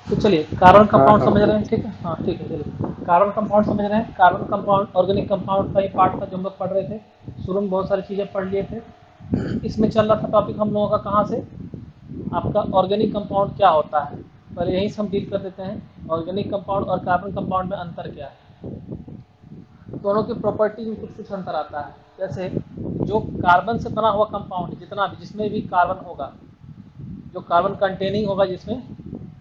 तो चलिए कार्बन हाँ कंपाउंड हाँ समझ रहे ठीक हैं, ठीक है, हाँ ठीक है, चलिए कार्बन कंपाउंड समझ रहे हैं। कार्बन कंपाउंड ऑर्गेनिक कंपाउंड का ही पार्ट था जो हम लोग पढ़ रहे थे, शुरू में बहुत सारी चीज़ें पढ़ लिए थे। इसमें चल रहा था टॉपिक हम लोगों का कहाँ से, आपका ऑर्गेनिक कंपाउंड क्या होता है, पहले यहीं से हम डील कर देते हैं। ऑर्गेनिक कंपाउंड और कार्बन कंपाउंड में अंतर क्या है, दोनों की प्रॉपर्टी में कुछ कुछ अंतर आता है। जैसे जो कार्बन से बना हुआ कंपाउंड जितना भी, जिसमें भी कार्बन होगा, जो कार्बन कंटेनिंग होगा, जिसमें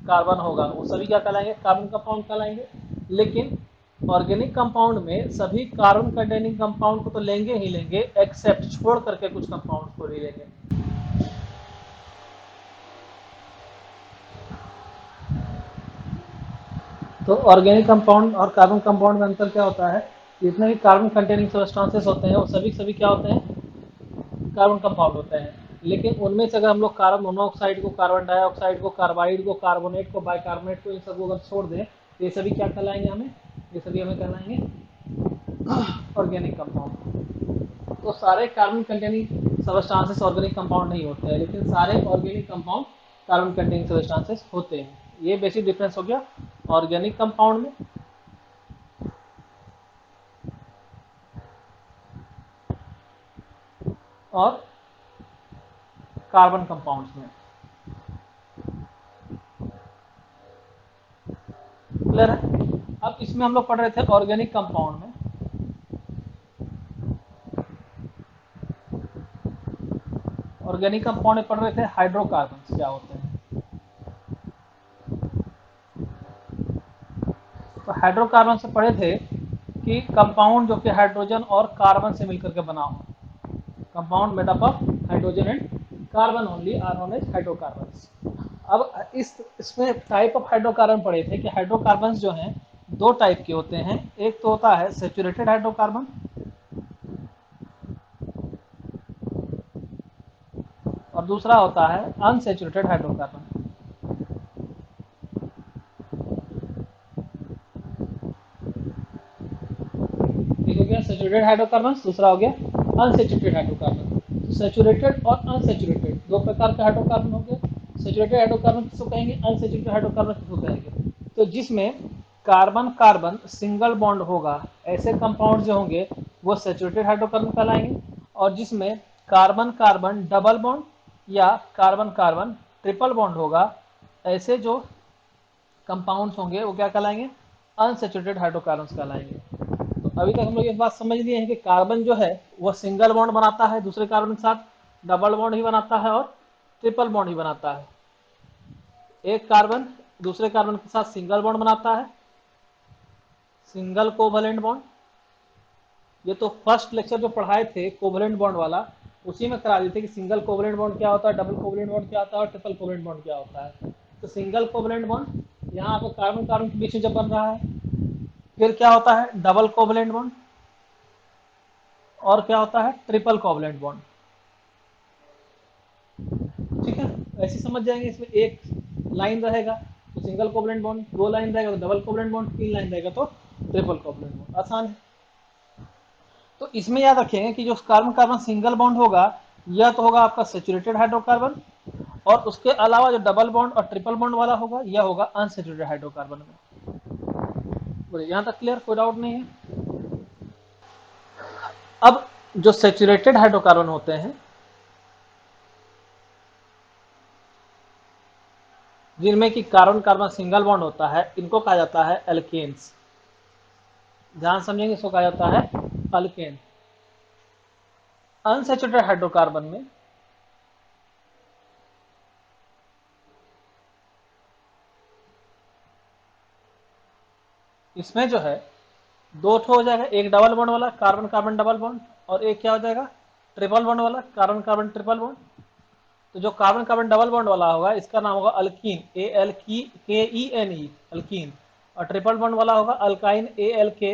कार्बन होगा, वो सभी क्या कहलाएंगे, कार्बन कंपाउंड कहलाएंगे। लेकिन ऑर्गेनिक कंपाउंड में सभी कार्बन कंटेनिंग कंपाउंड को तो लेंगे ही लेंगे, एक्सेप्ट छोड़ करके कुछ कंपाउंड को नहीं लेंगे। तो ऑर्गेनिक कंपाउंड और कार्बन कंपाउंड में अंतर क्या होता है, जितने भी कार्बन कंटेनिंग सब्सटेंसेस होते हैं वो सभी सभी क्या होते हैं, कार्बन कंपाउंड होते हैं। लेकिन उनमें से अगर हम लोग कार्बन मोनोऑक्साइड को, कार्बन डाइऑक्साइड को, कार्बाइड को, कार्बोनेट को, बाइकार्बोनेट को, इन सबको अगर छोड़ दें तो ये सभी क्या कहलाएंगे हमें, ये सभी हमें कहलाएंगे ऑर्गेनिक कंपाउंड। तो सारे carbon containing substances organic compound नहीं होते हैं, लेकिन सारे organic compound carbon containing substances होते हैं। ये बेसिक डिफरेंस हो गया ऑर्गेनिक कंपाउंड में और कार्बन कंपाउंड्स में। क्लियर है। अब इसमें हम लोग पढ़ रहे थे ऑर्गेनिक कंपाउंड में, ऑर्गेनिक कंपाउंड में पढ़ रहे थे हाइड्रोकार्बन क्या होते हैं। तो हाइड्रोकार्बन से पढ़े थे कि कंपाउंड जो कि हाइड्रोजन और कार्बन से मिलकर के बना हो, compound made up of hydrogen and carbon only are known as hydrocarbon. अब इसमें टाइप ऑफ हाइड्रोकार्बन पढ़े थे कि हाइड्रोकार्बन जो हैं दो टाइप के होते हैं। एक तो होता है सेचुरेटेड हाइड्रोकार्बन और दूसरा होता है अनसेचुरेटेड हाइड्रोकार्बन। एक हो गया सेचुरेटेड हाइड्रोकार्बन, दूसरा हो गया अनसेचुरेटेड हाइड्रोकार्बन। सेचुरेटेड और अनसेचुरेटेड दो प्रकार के हाइड्रोकार्बन हो गए। सेचुरेटेड हाइड्रोकार्बन किसको कहेंगे, अनसेचुरेटेड हाइड्रोकार्बन किसको कहेंगे। तो जिसमें कार्बन कार्बन सिंगल बॉन्ड होगा, ऐसे कंपाउंड जो होंगे वो सेचुरेटेड हाइड्रोकार्बन कहलाएंगे। और जिसमें कार्बन कार्बन डबल बॉन्ड या कार्बन कार्बन ट्रिपल बॉन्ड होगा, ऐसे जो कंपाउंड्स होंगे वो क्या कहलाएंगे, अनसेचुरेटेड हाइड्रोकार्बन कहलाएंगे। तो अभी तक हम लोग ये बात समझ लिए हैं कि कार्बन जो है वो सिंगल बॉन्ड बनाता है दूसरे कार्बन के साथ, डबल बॉन्ड ही बनाता है और ट्रिपल बॉन्ड ही बनाता है। एक कार्बन दूसरे कार्बन के साथ सिंगल बॉन्ड बनाता है, सिंगल कोवलेंट बॉन्ड। ये तो फर्स्ट लेक्चर जो पढ़ाए थे कोवलेंट बॉन्ड वाला, उसी में करा दिए थे कि सिंगल कोवलेंट बॉन्ड क्या होता है, डबल कोवलेंट बॉन्ड क्या होता है और ट्रिपल कोवलेंट बॉन्ड क्या होता है। तो सिंगल कोवलेंट बॉन्ड यहाँ पर कार्बन कार्बन के बीच में जब बन रहा है, फिर क्या होता है डबल कोवलेंट बॉन्ड और क्या होता है ट्रिपल कोवलेंट बॉन्ड। ठीक है, ऐसे समझ जाएंगे। इसमें एक लाइन रहेगा तो सिंगल कोवलेंट बॉन्ड, दो लाइन रहेगा तो डबल कोवलेंट बॉन्ड, तीन लाइन रहेगा तो ट्रिपल कोवलेंट बॉन्ड। आसान है। तो इसमें याद रखेंगे कि जो कार्बन कार्बन सिंगल बॉन्ड होगा यह तो होगा आपका सेचुरेटेड हाइड्रोकार्बन, और उसके अलावा जो डबल बॉन्ड और ट्रिपल बॉन्ड वाला होगा यह होगा अनसेचुरेटेड हाइड्रोकार्बन में। बोलिए यहाँ तक क्लियर, कोई डाउट नहीं है। अब जो सेचुरेटेड हाइड्रोकार्बन होते हैं, जिनमें कि कार्बन कार्बन सिंगल बॉन्ड होता है, इनको कहा जाता है एल्केन्स। ध्यान समझेंगे, इसको कहा जाता है अल्केन। अनसेचुरेटेड हाइड्रोकार्बन में इसमें जो है दो ठो हो जाएगा, एक डबल बॉन्ड वाला कार्बन कार्बन डबल बॉन्ड और एक क्या हो जाएगा ट्रिपल बॉन्ड वाला कार्बन कार्बन ट्रिपल बॉन्ड। तो जो कार्बन कार्बन डबल बॉन्ड वाला होगा इसका नाम होगा अल्कीन, ए एल की के ई एन ई अल्कीन। और ट्रिपल बॉन्ड वाला होगा अल्काइन, ए एल के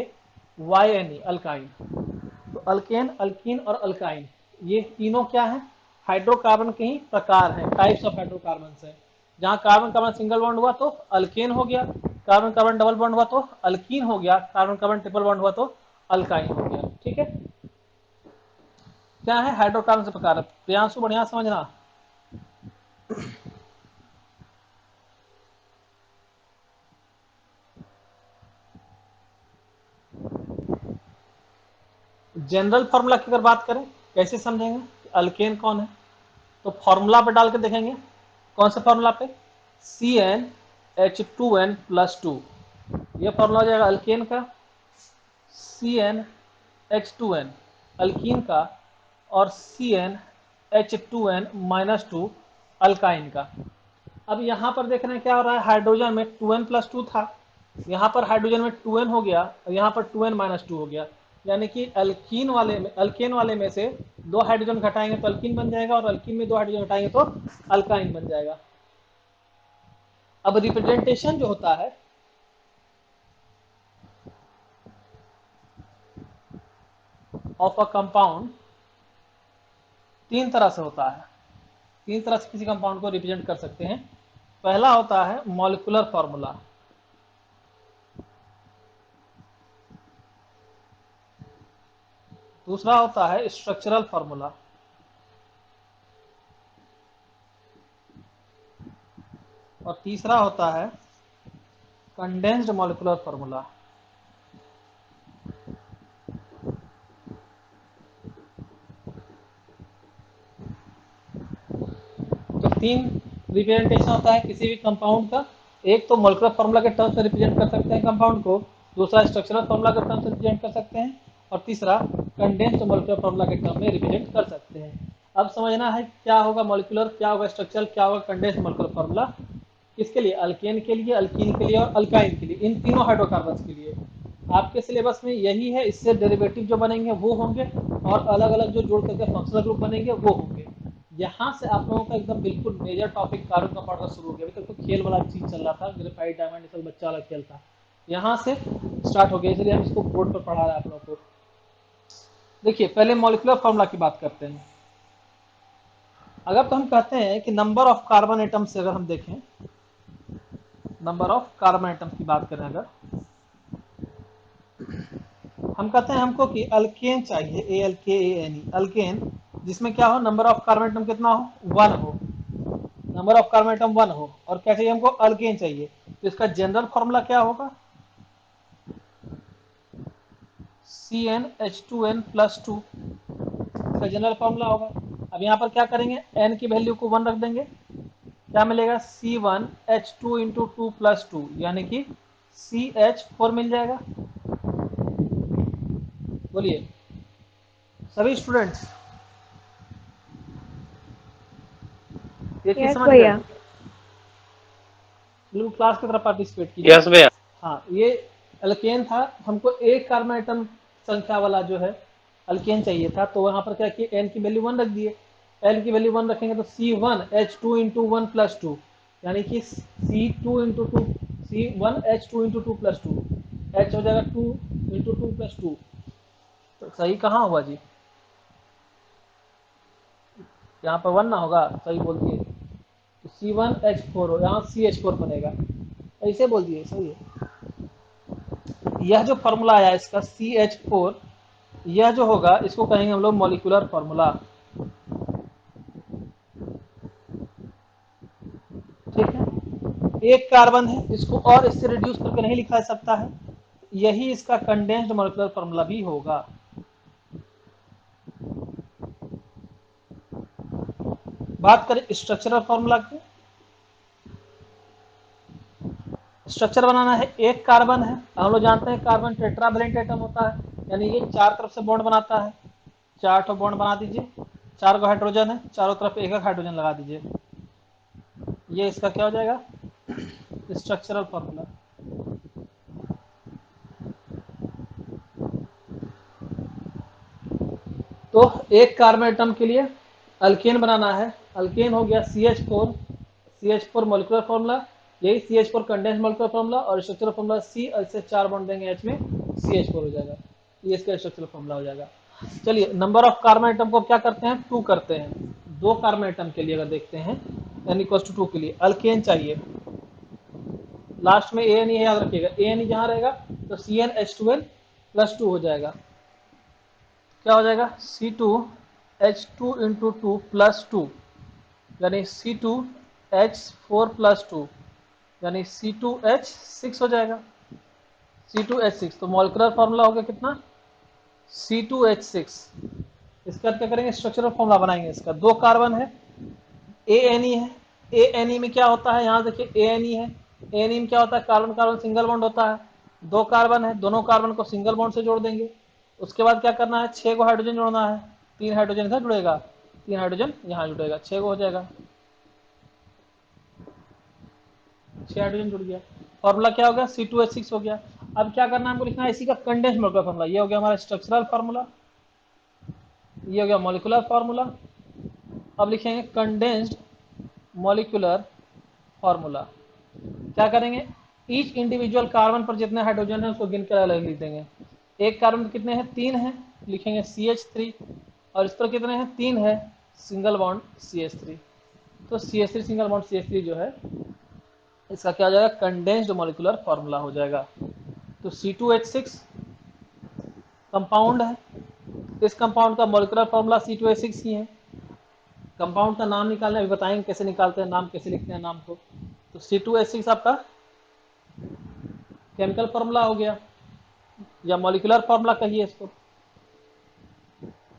वाई एन ई अल्काइन। तो अल्केन अल्कीन और अल्काइन ये तीनों क्या है, हाइड्रोकार्बन के ही प्रकार हैं, टाइप्स ऑफ हाइड्रोकार्बन है। जहां कार्बन कार्बन सिंगल बॉन्ड हुआ तो अल्केन हो गया, कार्बन कार्बन डबल बॉन्ड हुआ तो अल्कीन हो गया, कार्बन कार्बन ट्रिपल बॉन्ड हुआ तो अल्काइन हो गया। ठीक है, क्या है हाइड्रोकार्बन से प्रकार। प्रियांशु बढ़िया समझना। जनरल फार्मूला की अगर बात करें कैसे समझेंगे अल्केन कौन है, तो फॉर्मूला पे डाल के देखेंगे। कौन सा फॉर्मूला पे, CnH2n+2, ये फॉर्मूला हो जाएगा अल्केन का, CnH2n अल्कीन का, और CnH2n-2 अल्काइन का। अब यहाँ पर देख रहे हैं क्या हो रहा है, हाइड्रोजन में 2n+2 था, यहाँ पर हाइड्रोजन में 2n हो गया और यहाँ पर 2n-2 हो गया, यानी कि अल्केन वाले में से 2 हाइड्रोजन घटाएंगे तो अल्कीन बन जाएगा, और अल्कीन में 2 हाइड्रोजन घटाएंगे तो अल्काइन बन जाएगा। अब रिप्रेजेंटेशन जो होता है ऑफ अ कंपाउंड 3 तरह से होता है, 3 तरह से किसी कंपाउंड को रिप्रेजेंट कर सकते हैं। पहला होता है मॉलिक्यूलर फॉर्मूला, दूसरा होता है स्ट्रक्चरल फॉर्मूला, और तीसरा होता है कंडेंस्ड मॉलिक्यूलर फॉर्मूला। तो 3 रिप्रेजेंटेशन होता है किसी भी कंपाउंड का, एक तो मॉलिक्यूलर फॉर्मूला के टर्म से रिप्रेजेंट कर सकते हैं कंपाउंड को, दूसरा स्ट्रक्चरल फॉर्मूला के टर्म से रिप्रेजेंट कर सकते हैं, और तीसरा कंडेंस्ड मॉलिक्यूलर फॉर्मूला के टर्म में रिप्रेजेंट कर सकते हैं। अब समझना है क्या होगा मॉलिक्यूलर, क्या होगा स्ट्रक्चरल, क्या होगा कंडेंस्ड मॉलिक्यूलर फॉर्मूला, किसके लिए, अल्केन के लिए, अल्कीन के लिए और अल्काइन के लिए, इन तीनों हाइड्रोकार्बन्स के लिए। आपके सिलेबस में यही है, इससे डेरिवेटिव जो बनेंगे वो होंगे, और अलग अलग जो जोड़ करके फंक्शनल ग्रुप बनेंगे वो होंगे। यहाँ से आप लोगों का एकदम बिल्कुल मेजर टॉपिक कार्बन कंपाउंड का शुरू हो गया। अभी तक तो खेल वाला चीज चल रहा था, ग्रेफाइट डायमंड सब बच्चा वाला खेल था, यहाँ से स्टार्ट हो गया, इसलिए हम इसको बोर्ड पर पढ़ा रहे हैं आप लोगों को। देखिए पहले मॉलिक्यूलर फॉर्मूला की बात करते हैं। अगर तो हम कहते हैं कि नंबर ऑफ कार्बन एटम से अगर हम देखें, नंबर ऑफ कार्बन एटम की बात करें, अगर हम कहते हैं हमको कि अल्केन चाहिए, ALKANE अल्केन, जिसमें क्या हो, नंबर ऑफ कार्बन एटम कितना हो, 1 हो, नंबर ऑफ कार्बन एटम 1 हो, और क्या चाहिए हमको, अल्केन चाहिए। तो इसका जनरल फॉर्मूला क्या होगा, CnH2n+2 इसका जनरल फॉर्मूला होगा। अब यहाँ पर क्या करेंगे, n की वैल्यू को 1 रख देंगे, क्या मिलेगा, C1H2 × 2 + 2 यानी कि CH4 मिल जाएगा। बोलिए सभी स्टूडेंट्स, ये चीज यस समझ गए, भैया। बिल्कुल क्लास की तरफ पार्टिसिपेट कीजिए। यस भैया। हाँ, ये अल्केन था, हमको एक कार्बन आइटम संख्या वाला जो है अल्केन चाहिए था, तो वहां पर क्या किया, एन की वैल्यू 1 रख दिए, एन की वैल्यू 1 रखेंगे तो C1H2 × 1 + 2 यानी कि C2 × 2 C1H2 × 2 + 2 H हो जाएगा 2 × 2 + 2। तो सही कहाँ हुआ जी, यहाँ पर 1 ना होगा, सही बोल दिए, तो C1H4 हो, यहाँ CH4 बनेगा, ऐसे बोल दिए, सही है। यह जो फॉर्मूला आया इसका CH4, यह जो होगा इसको कहेंगे हम लोग मॉलिक्यूलर फॉर्मूला, ठीक है। एक कार्बन है, इसको और इससे रिड्यूस करके नहीं लिखा जा सकता है, यही इसका कंडेंस्ड मॉलिक्यूलर फॉर्मूला भी होगा। बात करें स्ट्रक्चरल फॉर्मूला की, स्ट्रक्चर बनाना है, एक कार्बन है, हम लोग जानते हैं कार्बन टेट्रावेलेंट एटम होता है, यानी ये 4 तरफ से बॉन्ड बनाता है, 4 ठो बॉन्ड बना दीजिए, 4 गो हाइड्रोजन है, चारों तरफ एक एक हाइड्रोजन लगा दीजिए, ये इसका क्या हो जाएगा, स्ट्रक्चरल फॉर्मूला। तो एक कार्बन एटम के लिए अल्केन बनाना है, अल्केन हो गया CH4, CH4 मॉलिक्यूलर फॉर्मूला, यही CH4 कंडेंस मॉलिक्यूलर फॉर्मूला, और स्ट्रक्चरल फॉर्मूला C, ऐसे 4 बॉन्ड देंगे H में, CH4 हो जाएगा, ये इसका स्ट्रक्चरल फॉर्मूला हो जाएगा। चलिए नंबर ऑफ कार्बन एटम को क्या करते हैं, 2 करते हैं, 2 कार्बन एटम के लिए अगर देखते हैं n=2 के लिए अल्केन चाहिए, लास्ट में AN याद रखिएगा, AN जहां रहेगा तो CnH2n+2 हो जाएगा, क्या हो जाएगा, C2H2 × 2 + 2 यानी C2H4+2 यानी C2H6 हो जाएगा, C2H6। तो मॉलिक्यूलर फॉर्मूला हो गया कितना, C2H6। इसके बाद क्या करेंगे, स्ट्रक्चरल फॉर्मूला बनाएंगे। इसका 2 कार्बन है, ANE है। ANE में क्या होता है, यहाँ देखिए ANE है। ANE में क्या होता है, कार्बन कार्बन सिंगल बॉन्ड होता है। 2 कार्बन है, दोनों कार्बन को सिंगल बॉन्ड से जोड़ देंगे। उसके बाद क्या करना है, 6 को हाइड्रोजन जोड़ना है। 3 हाइड्रोजन इधर जुड़ेगा, 3 हाइड्रोजन यहाँ जुड़ेगा, 6 को हो जाएगा, 6 हाइड्रोजन जुड़ गया। फॉर्मूला क्या हो गया, C2H6 हो गया। अब क्या करना है, हमको लिखना है इसी का कंडेंस मॉलिक्यूलर फॉर्मूला। ये हो गया हमारा स्ट्रक्चरल फॉर्मूला, ये हो गया मॉलिक्यूलर फॉर्मूला। अब लिखेंगे कंडेंस्ड मॉलिक्यूलर फॉर्मूला। क्या करेंगे, ईच इंडिविजुअल कार्बन पर जितने हाइड्रोजन है उसको गिन कर अलग लिख देंगे। एक कार्बन पर कितने हैं, 3 हैं, लिखेंगे CH3। और इस पर कितने हैं, 3 है, सिंगल बॉन्ड CH3। तो CH3 सिंगल बॉन्ड CH3 जो है इसका क्या हो जाएगा, कंडेंस्ड मॉलिक्यूलर फॉर्मूला हो जाएगा। तो C2H6 कंपाउंड है, इस कंपाउंड का मॉलिक्यूलर फॉर्मूला C2H6 ही है। कंपाउंड का नाम निकालना अभी बताएंगे कैसे निकालते हैं, नाम कैसे लिखते हैं नाम को। तो C2H6 आपका केमिकल फॉर्मूला हो गया, या मॉलिक्यूलर फॉर्मूला कहिए इसको।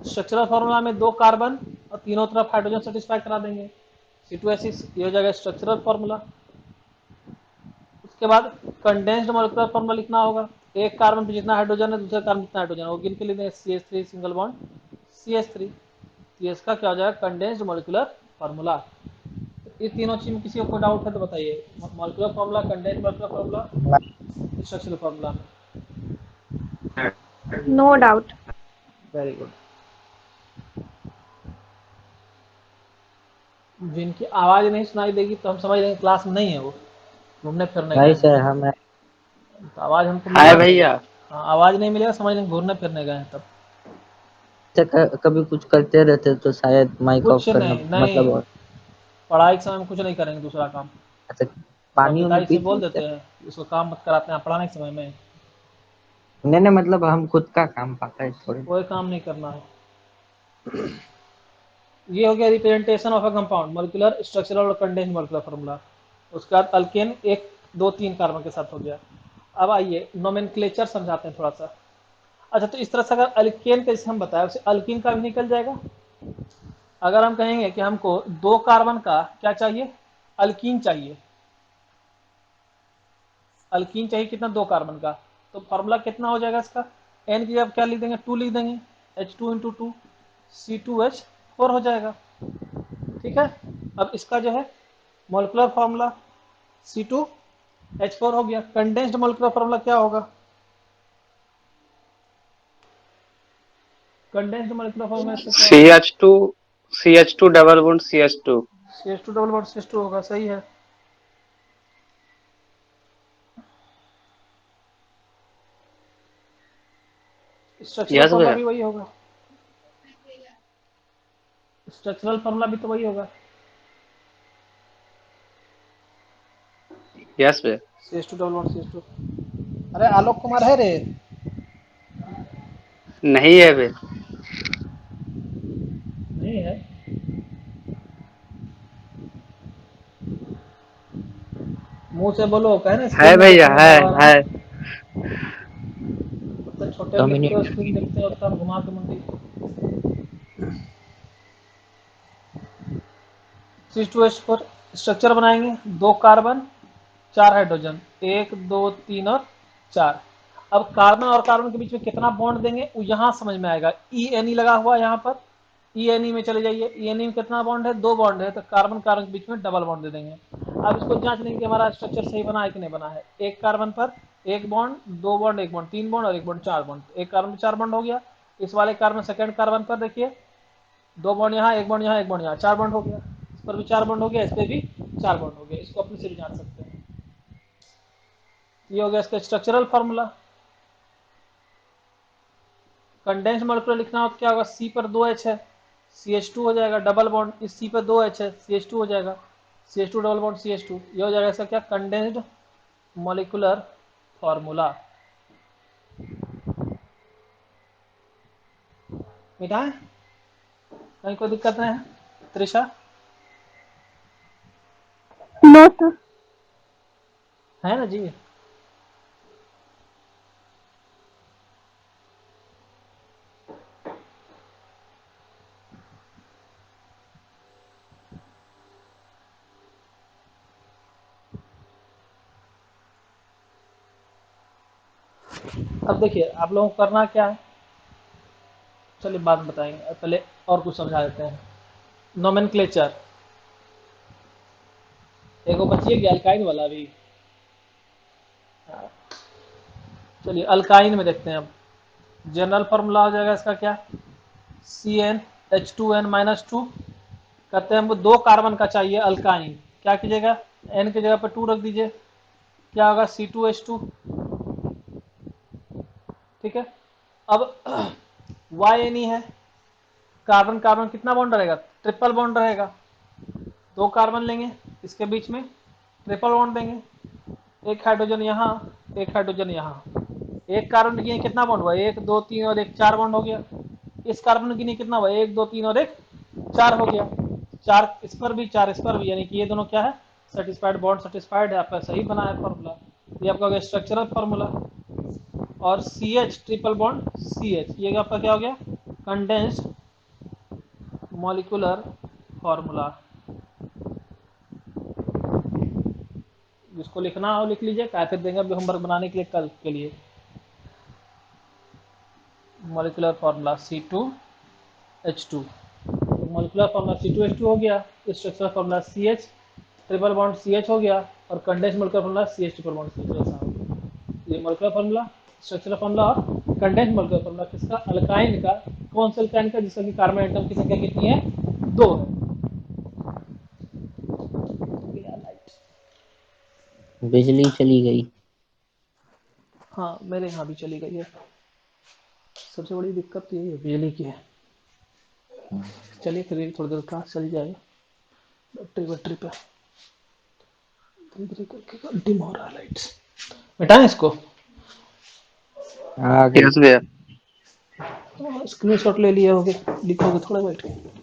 स्ट्रक्चरल फॉर्मूला में 2 कार्बन और तीनों तरफ हाइड्रोजन सेटिस्फाई करा देंगे, C2H6 ये हो जाएगा स्ट्रक्चरल फॉर्मूला। उसके बाद कंडेंस्ड मॉलिक्यूलर फॉर्मूला लिखना होगा। एक कार्बन पे जितना हाइड्रोजन है, दूसरे कार्बन जितना हाइड्रोजन है, वो गिन के लिए CH3 सिंगल बॉन्ड CH3। तो इसका क्या हो जाएगा, कंडेंस्ड मॉलिक्यूलर फॉर्मूला। ये तीनों चीज में किसी को डाउट है तो बताइए, molecular formula, condensed molecular formula, structural formula में। No doubt. Very good. जिनकी आवाज नहीं सुनाई देगी तो हम समझ लेंगे क्लास में नहीं है, वो घूमने फिरने गए नहीं हैं। सर हमें। तो आवाज हमको हाय मिलेगा तो, भैया। हाँ आवाज नहीं मिलेगा समझ लेंगे घूमने फिरने गए हैं तब। कभी कुछ करते रहते तो शायद माइक ऑफ कुछ करना नहीं, नहीं मतलब। पढ़ाई के समय में कुछ नहीं करेंगे दूसरा काम। अच्छा, थोड़ा पानी उनी पिताजी से पीते बोल हैं देते सर? हैं इसको काम मत कराते हैं पढ़ाने के समय में। नहीं नहीं, मतलब हम खुद का काम पाता है थोड़े। कोई काम नहीं करना है। ये हो गया representation of a compound, molecular, structural और कंडेंस्ड मॉलिक्यूलर फॉर्मूला। उसके बाद अल्केन 1 2 3 कार्बन के साथ हो गया। अब आइए नोमेनक्लेचर समझाते हैं थोड़ा सा। अच्छा, तो इस तरह से अगर अल्केन का जैसे हम बताया उसे अल्किन का भी निकल जाएगा। अगर हम कहेंगे कि हमको 2 कार्बन का क्या चाहिए, अल्कीन चाहिए, अल्कीन चाहिए कितना, 2 कार्बन का, तो फॉर्मूला कितना हो जाएगा इसका, एन की जगह क्या लिख देंगे, 2 लिख देंगे, H2 × 2 C2H4 हो जाएगा। ठीक है। अब इसका जो है मॉलिक्यूलर फार्मूला C2H4 हो गया। कंडेंस्ड मॉलिक्यूलर फार्मूला क्या होगा, कंडेंस्ड मॉलिक्यूलर फार्मूला इसका क्या होगा, CH2 CH2 double bond CH2। CH2 double bond CH2 होगा, सही है। स्ट्रक्चरल यस फार्मूला भैया। भी वही होगा, स्ट्रक्चरल फार्मूला भी तो वही होगा, यस भैया। CH2 double bond CH2। अरे आलोक कुमार है रे, नहीं है भैया। नहीं है, मुंह से बोलो, कहे ना है स्क्रीन में भैया, देखने में है डर आ रहा है। है। उतना छोटे में लिखते हो, डोमिनेट। स्क्रीन देखते हो, उतना घुमा के मुंडी। C2H4 स्ट्रक्चर बनाएंगे, 2 कार्बन 4 हाइड्रोजन, 1 2 3 और 4। अब कार्बन और कार्बन के बीच में कितना बॉन्ड देंगे वो यहाँ समझ में आएगा। ENE लगा हुआ है यहाँ पर, ENE में चले जाइए, ENE में कितना बॉन्ड है, 2 बॉन्ड है, तो कार्बन कार्बन के बीच में डबल बॉन्ड दे देंगे। अब इसको जांच लेंगे कि हमारा स्ट्रक्चर सही बना है कि नहीं बना है। एक कार्बन पर 1 बॉन्ड, 2 बॉन्ड, 1 बॉन्ड, 3 बॉन्ड और 1 बॉन्ड, 4 बॉन्ड, एक कार्बन पर 4 बॉन्ड हो गया। इस वाले कार्बन सेकंड कार्बन पर देखिए 2 बॉन्ड यहाँ, 1 बॉन्ड यहाँ, 1 बॉन्ड यहाँ, 4 बॉन्ड हो गया। इस पर भी 4 बॉन्ड हो गया, इस पर भी 4 बॉन्ड हो गया। इसको अपने से भी जान सकते हैं। ये हो गया इसका स्ट्रक्चरल फार्मूला। कंडेंस मॉलिक्यूलर लिखना हो तो क्या होगा, C पर 2H है, CH2 हो जाएगा, डबल बॉन्ड, इस C पर 2H है, CH2 हो जाएगा, CH2 डबल बॉन्ड CH2। ये हो जाएगा इसका क्या, कंडेंस्ड मॉलिक्यूलर फार्मूला। मिटा है, कहीं कोई दिक्कत नहीं है त्रिशा, नो सर। है ना जी। अब देखिए आप लोगों को करना क्या है, चलिए बाद में बताएंगे, पहले और कुछ समझा देते हैं। नोमेनक्लेचर एक वो बचिए कि अल्काइन वाला भी। चलिए अल्काइन में देखते हैं अब। जनरल फार्मूला हो जाएगा इसका क्या, CnH2n-2। कहते हैं हमको 2 कार्बन का चाहिए अल्काइन, क्या कीजिएगा, n की जगह पर 2 रख दीजिए, क्या होगा C2H2। ठीक है, अब YNE है, कार्बन कार्बन कितना बॉन्ड रहेगा, ट्रिपल बॉन्ड रहेगा। 2 कार्बन लेंगे, इसके बीच में ट्रिपल बॉन्ड देंगे, एक हाइड्रोजन यहाँ, एक हाइड्रोजन यहाँ। एक कार्बन की कितना बॉन्ड हुआ, 1 2 3 और 1 4 बॉन्ड हो गया। इस कार्बन की कितना हुआ, 1 2 3 और 1 4 हो गया। 4 इस पर भी 4 इस पर भी, यानी कि ये दोनों क्या है, सेटिस्फाइड, बॉन्ड सेटिस्फाइड है। आपका सही बना है फार्मूला, ये आपका हो गया स्ट्रक्चरल फार्मूला। और CH ट्रिपल बॉन्ड CH, ये आपका क्या हो गया, कंडेंस्ड मॉलिक्यूलर फार्मूला। जिसको लिखना हो लिख लीजिए, क्या फिर देंगे अभी होमवर्क बनाने के लिए कल के लिए। Molecular formula C2H2, molecular formula C2H2 हो गया, structural formula CH triple bond CH हो गया, और condense molecular formula CH triple bond CH। ऐसा ये मॉलिक्यूलर फार्मूला, स्ट्रक्चरल फार्मूला और कंडेंस मॉलिक्यूलर फार्मूला किसका, अल्काइन का। कौन से अल्काइन का, जिसका कि कार्बन एटम की संख्या कितनी है, 2 है। बिजली चली गई। हाँ मेरे यहाँ भी चली गई है, सबसे बड़ी दिक्कत तो यही है बिजली की है। चलिए फिर थोड़ी देर क्लास चल जाएगा, बैटरी बैटरी पे धीरे धीरे करके डिम हो रहा है लाइट्स। मिटाएं इसको, आ गई। यस भैया। स्क्रीन शॉट ले लिए होगे, लिखोगे थोड़ा बैठ के।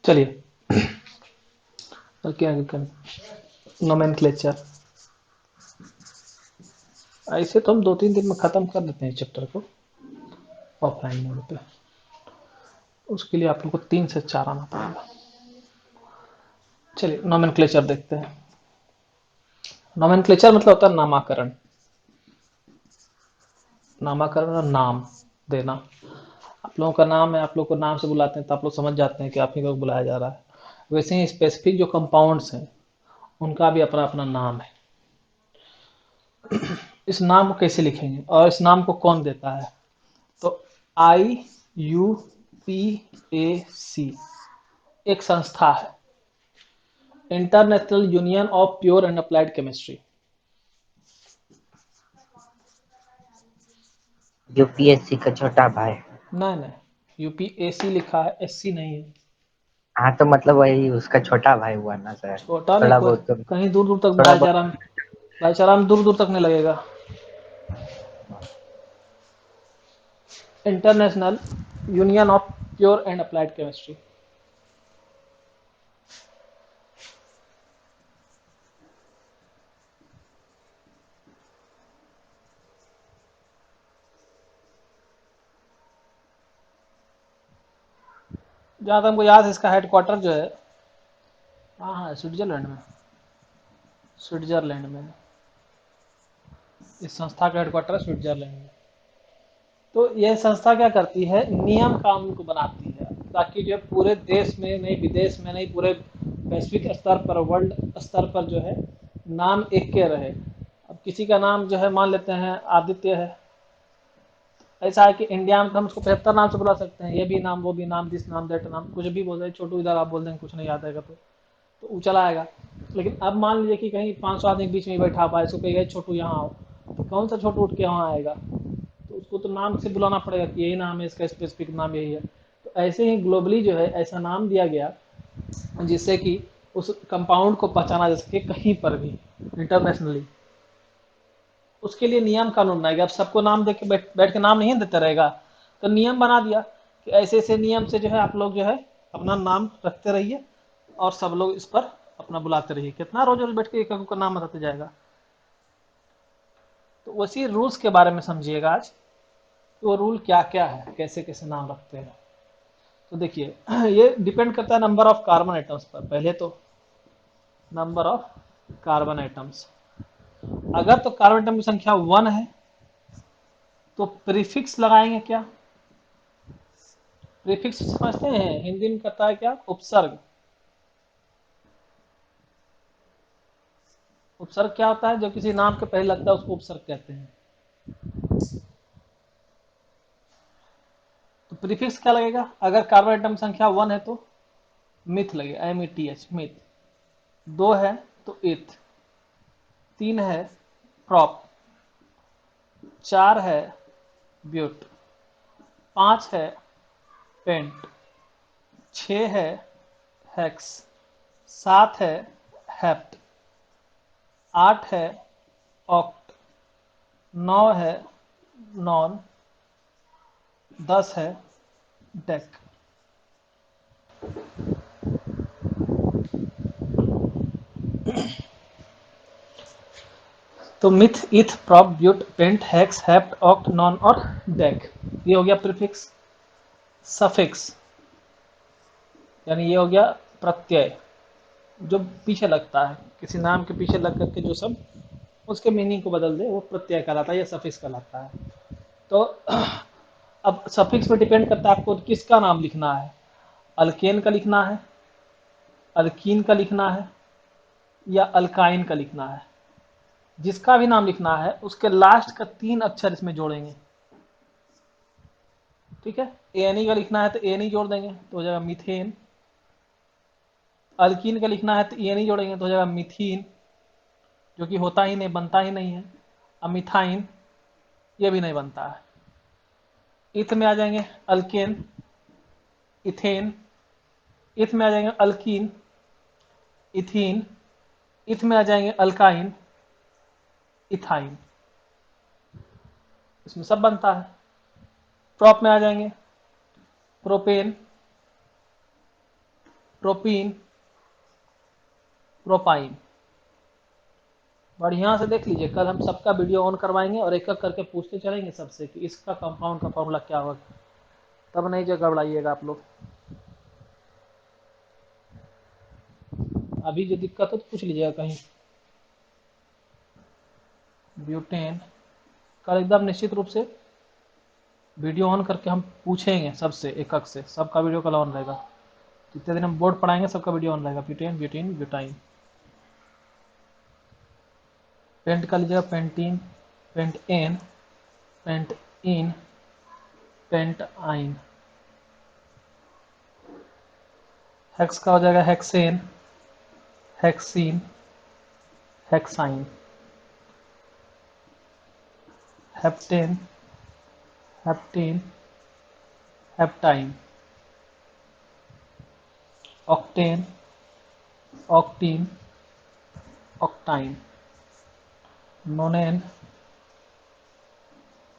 चलिए क्या नोमेनक्लेचर, ऐसे तो हम 2-3 दिन में खत्म कर देते हैं चैप्टर को ऑफलाइन मोड पे। उसके लिए आप लोग को 3 से 4 आना पड़ेगा। चलिए नोमेनक्लेचर देखते हैं। नोमेनक्लेचर मतलब होता है नामाकरण, नामाकरण और नाम देना। आप लोगों का नाम है, आप लोग को नाम से बुलाते हैं तो आप लोग समझ जाते हैं कि आप ही को बुलाया जा रहा है। वैसे ही स्पेसिफिक जो कंपाउंड्स हैं उनका भी अपना अपना नाम है। इस नाम को कैसे लिखेंगे और इस नाम को कौन देता है, तो IUPAC एक संस्था है, international union of pure and applied chemistry. UPSC का छोटा भाई। नहीं नहीं, UPAC लिखा है, SC नहीं है। हाँ तो मतलब वही उसका छोटा भाई हुआ ना सर। छोटा नहीं, थोड़ा कोई बहुत तो कहीं दूर दूर तक थोड़ा बहुत। भाईचारा, भाईचारा में दूर दूर तक नहीं लगेगा। International union of pure and applied chemistry. जहाँ तक हमको याद है इसका हेडक्वार्टर जो है, हाँ हाँ स्विट्जरलैंड में, स्विट्जरलैंड में इस संस्था का हेडक्वार्टर है स्विट्जरलैंड में। तो यह संस्था क्या करती है, नियम कानून को बनाती है, ताकि जो है पूरे देश में नहीं, विदेश में नहीं, पूरे वैश्विक स्तर पर, वर्ल्ड स्तर पर जो है नाम एक के रहे। अब किसी का नाम जो है मान लेते हैं आदित्य है, ऐसा है कि इंडिया में हम उसको 75 नाम से बुला सकते हैं, ये भी नाम वो भी नाम, दिस नाम दैट नाम, कुछ भी बोल रहे, छोटू इधर आप बोल देंगे, कुछ नहीं याद आएगा तो वो चला आएगा। लेकिन अब मान लीजिए कि कहीं 500 आदमी के बीच में ही बैठा हुआ है, इसको कहेगा छोटू यहाँ आओ, तो कौन सा छोटू उठ के यहाँ आएगा, तो उसको तो नाम से बुलाना पड़ेगा कि यही नाम है, इसका स्पेसिफिक नाम यही है। तो ऐसे ही ग्लोबली जो है ऐसा नाम दिया गया जिससे कि उस कंपाउंड को पहचाना जा सके कहीं पर भी इंटरनेशनली। उसके लिए नियम कानून बनाएगा। अब सबको नाम दे के बैठ के नाम नहीं देता रहेगा, तो नियम बना दिया कि ऐसे ऐसे नियम से जो है आप लोग जो है अपना नाम रखते रहिए और सब लोग इस पर अपना बुलाते रहिए। कितना रोज रोज बैठ के एक का नाम बताते जाएगा। तो उसी रूल्स के बारे में समझिएगा आज, तो वो रूल क्या क्या है, कैसे कैसे नाम रखते हैं। तो देखिए ये डिपेंड करता है नंबर ऑफ कार्बन आइटम्स पर। पहले तो नंबर ऑफ कार्बन आइटम्स, अगर तो कार्बन आइटम की संख्या 1 है तो प्रीफिक्स लगाएंगे। क्या प्रीफिक्स समझते हैं? हिंदी में कहता है क्या? उपसर्ग। उपसर्ग क्या होता है? जो किसी नाम के पहले लगता है उसको उपसर्ग कहते हैं। तो प्रीफिक्स क्या लगेगा? अगर कार्बन आइटम संख्या 1 है तो मिथ लगेगा, METH, मिथ। 2 है तो इथ, 3 है प्रॉप, 4 है ब्यूट, 5 है पेंट, 6 है हेक्स, 7 है हेप्ट, 8 है ऑक्ट, 9 है नॉन, 10 है डेक। तो meth, eth, prop, but, pent, hex, hept, oct, non और डेक, ये हो गया प्रीफिक्स। सफिक्स यानी ये हो गया प्रत्यय, जो पीछे लगता है, किसी नाम के पीछे लग करके जो सब उसके मीनिंग को बदल दे, वो प्रत्यय कहलाता है या सफिक्स कहलाता है। तो अब सफिक्स पे डिपेंड करता है आपको किसका नाम लिखना है। अल्केन का लिखना है, अल्कीन का लिखना है, या अल्काइन का लिखना है। जिसका भी नाम लिखना है उसके लास्ट का 3 अक्षर इसमें जोड़ेंगे। ठीक है, एनी का लिखना है तो एनी जोड़ देंगे तो हो जाएगा मीथेन। अल्कीन का लिखना है तो एनी जोड़ेंगे तो हो जाएगा मीथीन, जो कि होता ही नहीं, बनता ही नहीं है। अमिथाइन, ये भी नहीं बनता है। इथ में आ जाएंगे अल्केन, इथेन। इथ में आ जाएंगे अल्कीन, इथीन। इथ में आ जाएंगे अल्काइन, इथाइन। इसमें सब बनता है। प्रॉप में आ जाएंगे प्रोपेन, प्रोपीन, प्रोपाइन। बढ़िया से देख लीजिए, कल हम सबका वीडियो ऑन करवाएंगे और एक एक करके पूछते चलेंगे सबसे कि इसका कंपाउंड का फॉर्मूला क्या होगा, तब नहीं जो गड़बड़ाइएगा आप लोग। अभी जो दिक्कत हो तो पूछ लीजिएगा कहीं। ब्यूटेन कल एकदम निश्चित रूप से वीडियो ऑन करके हम पूछेंगे सबसे, एक एक से। सबका वीडियो कल ऑन रहेगा, जितने दिन हम बोर्ड पढ़ाएंगे सबका वीडियो ऑन रहेगा। Butane, butene, butyne. पेंट का लीजिएगा pentene, pentane, pentene, pentyne. Hex का हो जाएगा hexane, hexene, hexyne. Heptane, heptene, heptyne. Octane, octene, octyne. Nonane,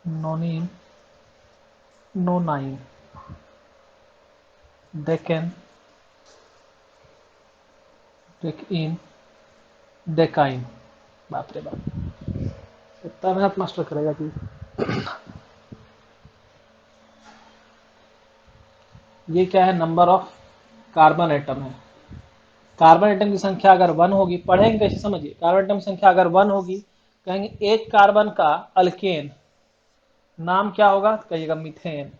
nonene, nonyne. Decane, decene, decyne. बाप रे बाप, इतना मेहनत मास्टर करेगा कि। ये क्या है? नंबर ऑफ कार्बन आइटम है। कार्बन आइटम की संख्या अगर 1 होगी, पढ़ेंगे कैसे समझिए। कार्बन आइटम की संख्या अगर 1 होगी, कहेंगे एक कार्बन का अल्केन नाम क्या होगा, तो कहिएगा मीथेन।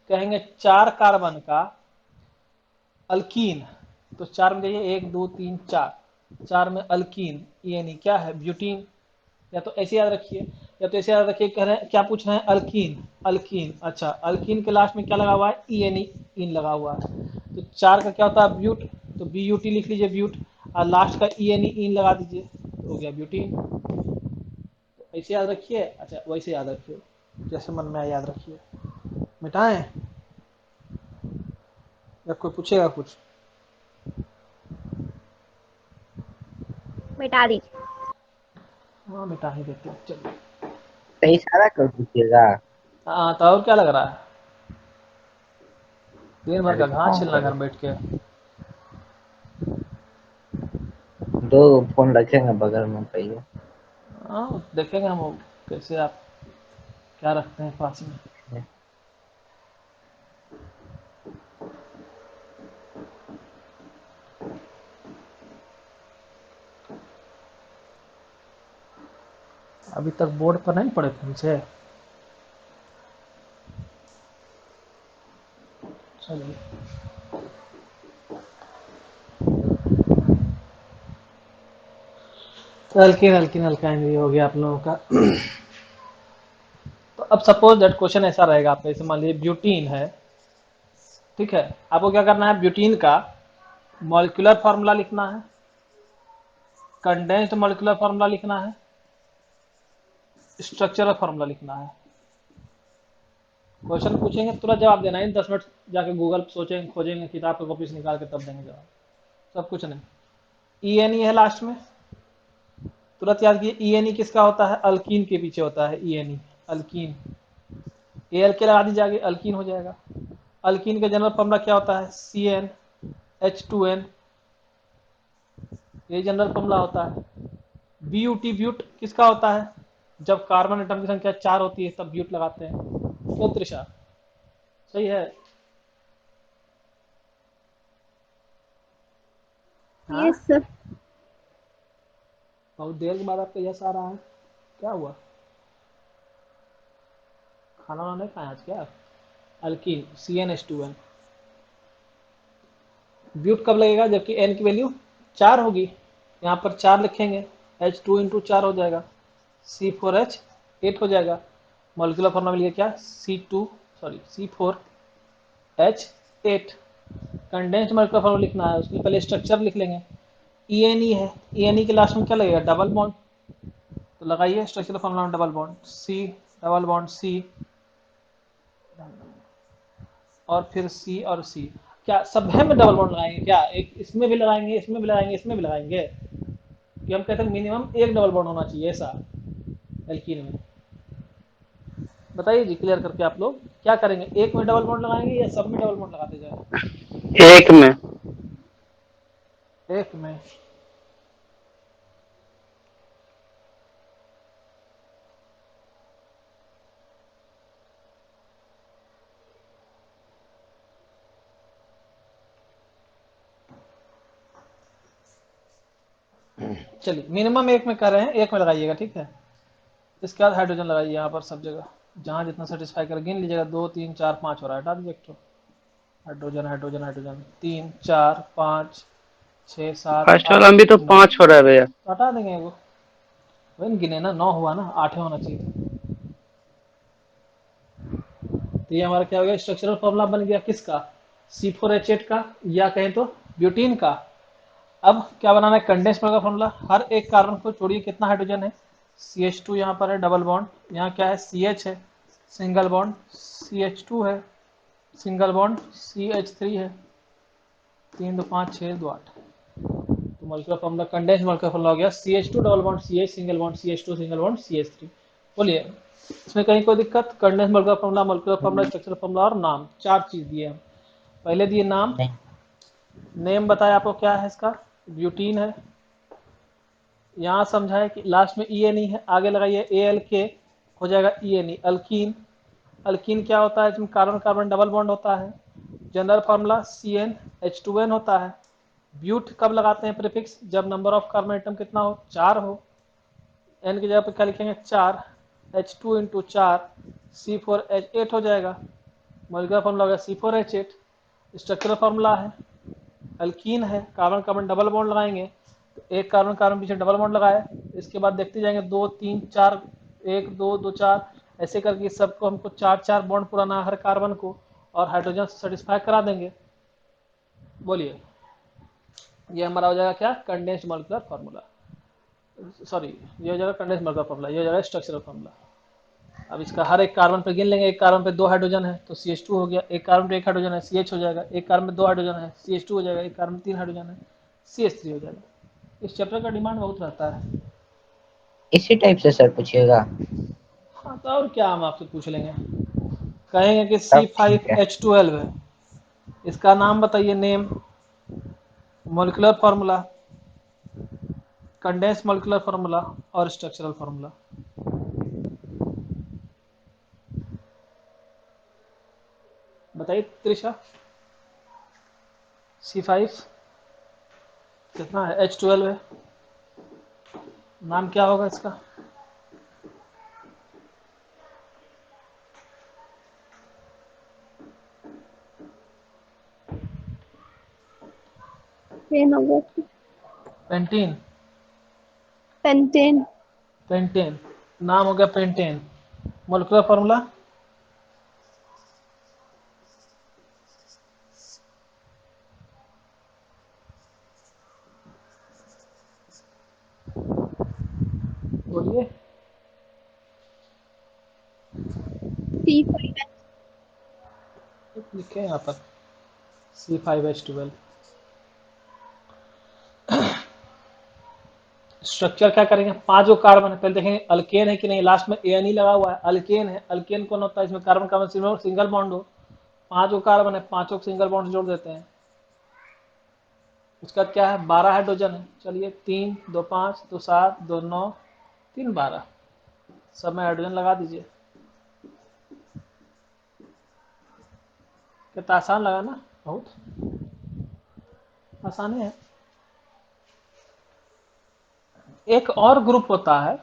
कहेंगे 4 कार्बन का अल्कीन, तो 4 में जाइए, 1 2 3 4, 4 में अल्कीन, यानी क्या है? ब्यूटीन। या तो ऐसे याद रखिए, या तो ऐसे याद रखिए, कह रहे हैं क्या पूछ रहे हैं? Alkyne, alkyne. अच्छा, अल्कीन के लास्ट में क्या लगा हुआ है? ENE, इन लगा हुआ है। तो 4 का क्या होता है? ब्यूट, तो BUT लिख लीजिए, ब्यूट। और लास्ट का ENE, इन लगा दीजिए, तो हो गया ब्यूटीन। तो ऐसे याद रखिए। अच्छा, वैसे याद रखिए, जैसे मन में आए याद रखिए। मिटाएं या कोई पूछेगा कुछ? मिटा दीजिए। हाँ, मिटा ही देते हैं, चलिए। कहीं इशारा कर दीजिएगा। हाँ, तो और क्या लग रहा है? दिन भर अरे का घास कौन छिलना घर करे, में बैठ के। 2 फोन रखेंगे बगल में, कहिए। हाँ, देखेंगे हम। कैसे आप क्या रखते हैं पास में? अभी तक बोर्ड पर नहीं पढ़े थे हमसे? चलिए, अल्किन अल्किन अल्काइन भी हो गया आप लोगों का। तो अब सपोज दैट क्वेश्चन ऐसा रहेगा आपका, जैसे मान लीजिए ब्यूटीन है, ठीक है। आपको क्या करना है, ब्यूटीन का मॉलिक्यूलर फार्मूला लिखना है, कंडेंस्ड मॉलिक्यूलर फार्मूला लिखना है, स्ट्रक्चरल फार्मूला लिखना है। क्वेश्चन पूछेंगे तुरंत जवाब देना है, 10 मिनट जाके गूगल पे सोचेंगे, खोजेंगे, किताब पे कॉपी से निकाल के तब देंगे जवाब, सब कुछ नहीं। ई है लास्ट में, तुरंत याद कीजिए। ई किसका होता है, अल्कीन के पीछे होता है ई अल्कीन। एल के लगा दीजिए आगे, अल्कीन हो जाएगा। अल्कीन का जनरल फॉर्मूला क्या होता है, CnH2n, ये जनरल फॉर्मूला होता है। ब्यूटी, ब्यूट किसका होता है, जब कार्बन एटम की संख्या 4 होती है तब ब्यूट लगाते हैं। तो त्रिशा सही है। हाँ, Yes, sir. बहुत देर के बाद आपका यस आ रहा है, क्या हुआ? खाना वाना नहीं खाया आज क्या? Alkyne CnH2n। ब्यूट कब लगेगा, जबकि एन की वैल्यू 4 होगी, यहाँ पर 4 लिखेंगे, H2 इंटू 4 हो जाएगा, C4H 8 हो जाएगा। मॉलिक्यूलर फॉर्मूला मिल गया क्या, C4H8। कंडेंस्ड मॉलिक्यूलर फॉर्मूला लिखना है, उसके पहले स्ट्रक्चर लिख लेंगे। ई है, ई के लास्ट में क्या लगेगा, डबल बॉन्ड। तो लगाइए स्ट्रक्चरल फॉर्मूला में double bond, C double bond C, और फिर C और C। क्या सब है में डबल बॉन्ड लगाएंगे क्या, एक इसमें भी लगाएंगे, इसमें भी लगाएंगे, इसमें भी लगाएंगे, कि हम कहते हैं मिनिमम एक डबल बॉन्ड होना चाहिए ऐसा एल्कीन में। बताइए जी, क्लियर करके आप लोग क्या करेंगे, एक में डबल बॉन्ड लगाएंगे या सब में डबल बॉन्ड लगाते जाए? एक में। एक में। चलिए, मिनिमम एक में कर रहे हैं, एक में लगाइएगा, ठीक है। इसके बाद हाइड्रोजन लगाइए यहाँ पर सब जगह, जहाँ जितना सेटिस्फाई कर गिन लीजिएगा, 2 3 4 5 हो रहा है, हटा दीजिए एक तो। हाइड्रोजन हाइड्रोजन हाइड्रोजन 3 4 5 6 7 फर्स्ट 8 वाला में भी तो 9, 5 हो रहा है भैया। हटा देंगे वो, वही गिने ना, 9 हुआ ना, 8 होना चाहिए था। तो ये हमारा क्या हो गया, स्ट्रक्चरल फॉर्मूला बन गया किसका, C4H8 का, या कहें तो ब्यूटीन का। अब क्या बनाना है, कंडेंस का फॉर्मूला। हर एक कार्बन को छोड़िए, कितना हाइड्रोजन है, CH2 यहाँ पर है, डबल बॉन्ड, यहाँ क्या है, CH है, सिंगल बॉन्ड, CH2 है, सिंगल बॉन्ड, CH3 है, 3 2 5 6 2 8। तो molecular formula, condense molecular formula हो गया CH2 double bond CH single bond CH2 single bond CH3। बोलिए, इसमें कहीं कोई दिक्कत? Condense molecular formula, structural formula और नाम, 4 चीज दिए हम। पहले दिए नाम, नहीं। नेम बताया आपको क्या है इसका, ब्यूटीन है। यहाँ समझाए कि लास्ट में ई है, आगे लगाइए ALK, हो जाएगा ई अल्कीन। अल्कीन क्या होता है, इसमें कार्बन कार्बन डबल बॉन्ड होता है। जनरल फार्मूला CnH2n होता है। ब्यूट कब लगाते हैं प्रीफिक्स, जब नंबर ऑफ कार्बन आइटम कितना हो, 4 हो। एन की जगह पर क्या लिखेंगे, 4, H2 इंटू 4, C4H8 हो जाएगा। मॉलिक्यूलर फार्मूला हो गया C4H8। स्ट्रक्चरल फार्मूला है, अल्कीन है, कार्बन कार्बन डबल बॉन्ड लगाएंगे, तो एक कार्बन कार्बन पीछे डबल बॉन्ड लगाए, इसके बाद देखते जाएंगे 2 3 4, 1 2 2 4, ऐसे करके सबको हमको 4 4 बॉन्ड पुराना हर कार्बन को, और हाइड्रोजन से सेटिस्फाई करा देंगे। बोलिए, ये हमारा हो जाएगा क्या, कंडेंस्ड मॉलिक्यूलर फार्मूला, सॉरी ये हो जाएगा कंडेंस्ड मॉलिक्यूलर फार्मूला, ये हो जाएगा स्ट्रक्चरल फार्मूला। अब इसका हर एक कार्बन पे गिन लेंगे, एक कार्बन पे 2 हाइड्रोजन है तो CH2 हो गया, एक कार्बन पे 1 हाइड्रोजन है CH हो जाएगा, एक कार्बन पे 2 हाइड्रोजन है CH2 हो जाएगा, एक कार्बन पे 3 हाइड्रोजन है CH3 हो जाएगा। इस चैप्टर का डिमांड बहुत रहता है। इसी टाइप से सर पूछिएगा। हाँ, तो और क्या हम आपसे पूछ लेंगे, कहेंगे कि तब ठीक है। C5H12 है, इसका नाम बताइए, name, molecular formula, condense molecular formula और स्ट्रक्चरल फार्मूला। बताइए त्रिशा। C5 कितना है? H12 है। नाम क्या होगा इसका? पेन हो गया। पेंटीन। पेंटेन। पेंटेन नाम हो गया पेंटेन। मोलिकुलर फार्मूला बोलिए। C5H। लिखे यहाँ पर C5H12। स्ट्रक्चर क्या करेंगे? 5 जो कार्बन है, पहले देखेंगे अल्केन है कि नहीं। लास्ट में एन ही लगा हुआ है, अल्केन है। अल्केन कौन होता है? इसमें कार्बन कार्बन सिंगल बॉन्ड हो। 5 जो कार्बन है, 5 सिंगल बॉन्ड जोड़ देते हैं। उसका क्या है? 12 हाइड्रोजन है। चलिए 3 2 5 2 7 2 9 3 12 सब में हाइड्रोजन लगा दीजिए। कितना आसान लगा ना? बहुत आसानी है। एक और ग्रुप होता है,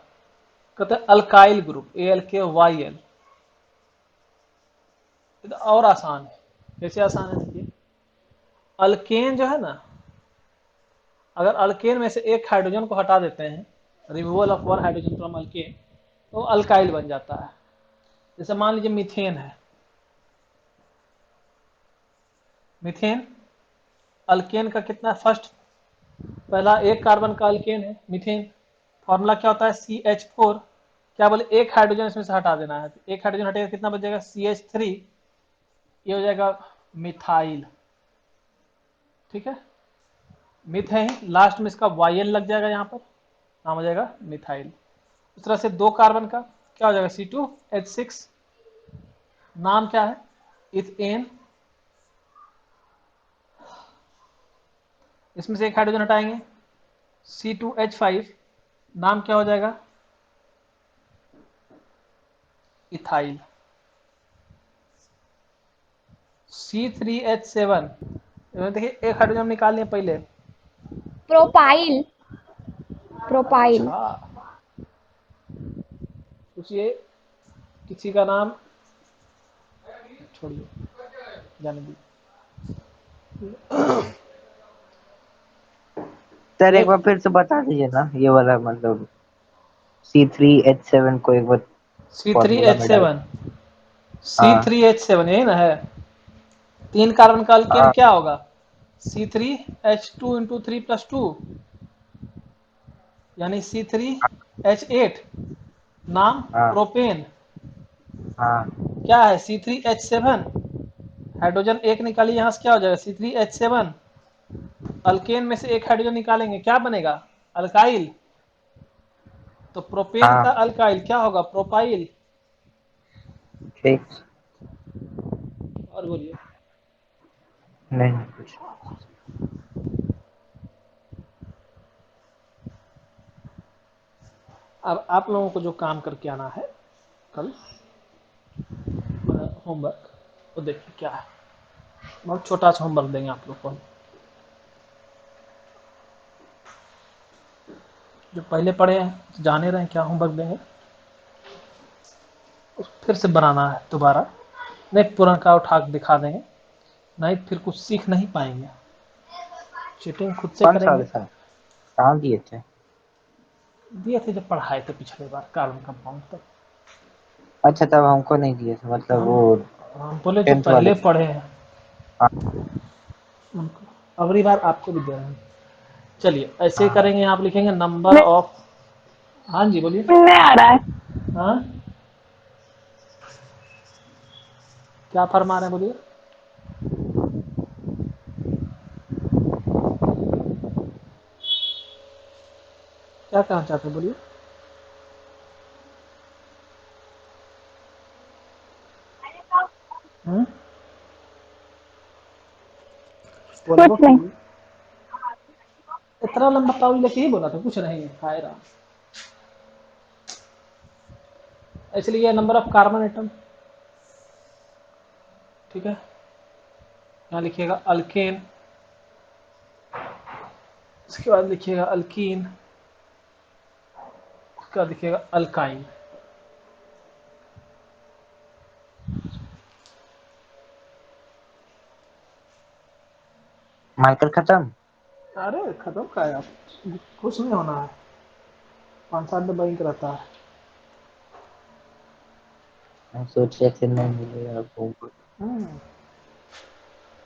कहते हैं अल्काइल ग्रुप, ALKYL। तो और आसान है। कैसे आसान है? देखिए अल्केन जो है ना, अगर अल्केन में से एक हाइड्रोजन को हटा देते हैं, removal of 1 hydrogen from alkane, तो अल्काइल बन जाता है। जैसे मान लीजिए मीथेन है। मीथेन अल्केन का कितना? फर्स्ट पहला एक कार्बन का अल्केन है मीथेन। फॉर्मूला क्या होता है? CH4। क्या बोले? एक हाइड्रोजन इसमें से हटा देना है। एक हाइड्रोजन हटेगा कितना बचेगा? CH3। ये हो जाएगा मिथाइल। ठीक है, मिथेन लास्ट में इसका YN लग जाएगा, यहाँ पर नाम हो जाएगा मिथाइल। इस तरह से 2 कार्बन का क्या हो जाएगा? C2H6। नाम क्या है? इथेन। इसमें से एक हाइड्रोजन हटाएंगे, C2H5। नाम क्या हो जाएगा? इथाइल। C3H7। देखिए एक हाइड्रोजन निकाल लिया पहले। प्रोपाइल। प्रोपाइल। अच्छा, सोचिए किसी का नाम, छोड़िए जाने दीजिए। सर एक बार फिर से बता दीजिए ना ये वाला, मतलब C3H7 को एक बार फॉर्मूला में डाल। C3H7। हाँ C3H7 यही ना है। 3 कार्बन का अल्केन हाँ क्या होगा? C3H2 इंटू 3+2 यानी C3H8। नाम हाँ प्रोपेन। हाँ क्या है? C3H7। हाइड्रोजन एक निकालिए, यहां से क्या हो जाएगा? C3H7। अल्केन में से एक हाइड्रोजन निकालेंगे, क्या बनेगा? अल्काइल। तो प्रोपेन का हाँ अल्काइल क्या होगा? प्रोपाइल। ठीक। और बोलिए। नहीं कुछ। अब आप लोगों को जो काम करके आना है कल होमवर्क, वो देखिए क्या है। बहुत छोटा सा होमवर्क देंगे आप लोग को। जो पहले पढ़े हैं जाने रहे हैं क्या होमवर्क देंगे, फिर से बनाना है दोबारा। नहीं पुराना उठा के दिखा देंगे, नहीं फिर कुछ सीख नहीं पाएंगे। चीटिंग खुद से कौन सा करेंगे। वाला सर? कहाँ दिए थे? दिए थे जब पढ़ाए थे पिछले बार कार्बन कंपाउंड तक। अच्छा तब हमको नहीं दिए थे, मतलब हम वो हम बोले जो 10th वाले। पहले पढ़े हैं हाँ उनको अगली बार आपको भी दे रहे हैं। चलिए ऐसे ही हाँ। करेंगे। आप लिखेंगे नंबर मैं ऑफ। हाँ जी बोलिए। में आ रहा है। हाँ क्या फरमा रहे हैं? बोलिए। क्या कहना चाहते हैं? बोलिए। हम्म, बोलबो कुछ नहीं। कीजिए। इतना लंबा पाउल लेके ही बोला था, कुछ नहीं हाय राम। इसलिए नंबर ऑफ कार्बन एटम। ठीक है, यहाँ लिखिएगा अल्केन, उसके बाद लिखिएगा अल्कीन, उसके बाद लिखिएगा अल्काइन। मार्कर खत्म। अरे खत्म का है, आप कुछ नहीं होना है, 5-7 डब्बा इंक रहता है। मैं सोचा फिर नहीं मिलेगा आपको। हम्म,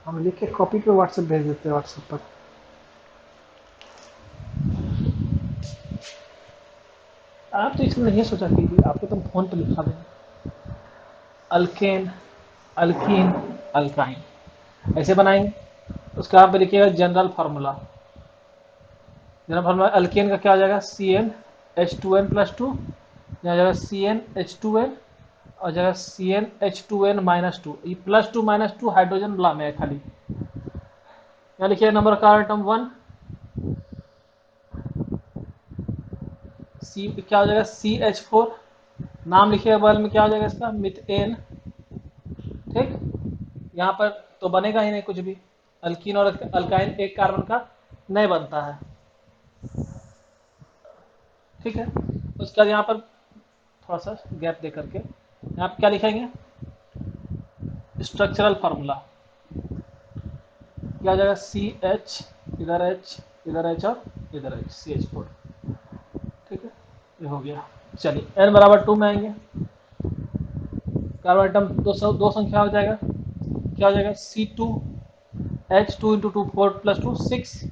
हम लिख के कॉपी पे व्हाट्सएप भेज देते हैं, व्हाट्सएप पर। आप तो इसमें नहीं सोचा कीजिए, आपको तो फोन पे लिखा देंगे अल्केन, अल्कीन, अल्काइन, ऐसे बनाएंगे। उसका यहाँ पे लिखिएगा general formula. General formula alkane का क्या हो जाएगा, CnH2n+2, यहाँ जाएगा CnH2n और जगह CnH2n-2, ये +2 -2 हाइड्रोजन ब्ला में है खाली। यहाँ लिखिए नंबर का आइटम 1, सी क्या हो जाएगा CH4, नाम लिखिएगा बगल में क्या हो जाएगा इसका, मिथेन। ठीक, यहाँ पर तो बनेगा ही नहीं कुछ भी, अल्कीन और अल्काइन एक कार्बन का नहीं बनता है। ठीक है, उसके बाद यहाँ पर थोड़ा सा गैप दे करके यहाँ पर क्या लिखेंगे, स्ट्रक्चरल फार्मूला क्या हो जाएगा, CH, इधर H, इधर H और इधर H, CH4। ठीक है, ये हो गया। चलिए n बराबर 2 में आएंगे, कार्बन आइटम दो संख्या हो जाएगा, क्या हो जाएगा C2H2 × 2 4 + 2 6,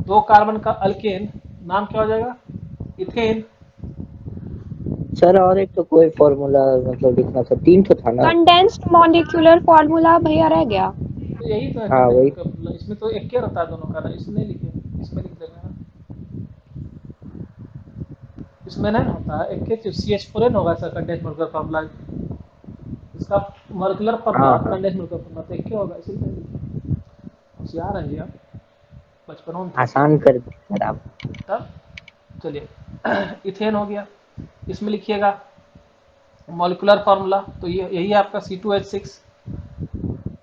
2 कार्बन का अल्केन, नाम क्या हो जाएगा, इथेन। सर और एक तो कोई फॉर्मूला मतलब लिखना था, 3 तो था ना। कंडेंस्ड मॉलिक्यूलर फॉर्मूला भैया रह गया। तो यही तो है हाँ वही। कंडेंस, इसमें तो एक के रहता है दोनों का ना, इसमें नहीं लिखे, इसमें लिख देना है, इसमें नहीं होता है, एक के CH4n होगा इसका कंडेंस मॉलिक्यूलर फार्मूला, इसका मॉलिक्यूलर फार्मूला हाँ हाँ। कंडेंस मॉलिक्यूलर फार्मूला तो एक के होगा, इसीलिए होशियार हैं जी आप, बचपनों में थे। आसान कर दी सर आप। तब चलिए इथेन हो गया, इसमें लिखिएगा मॉलिक्यूलर फार्मूला, तो ये यही है आपका C2H6।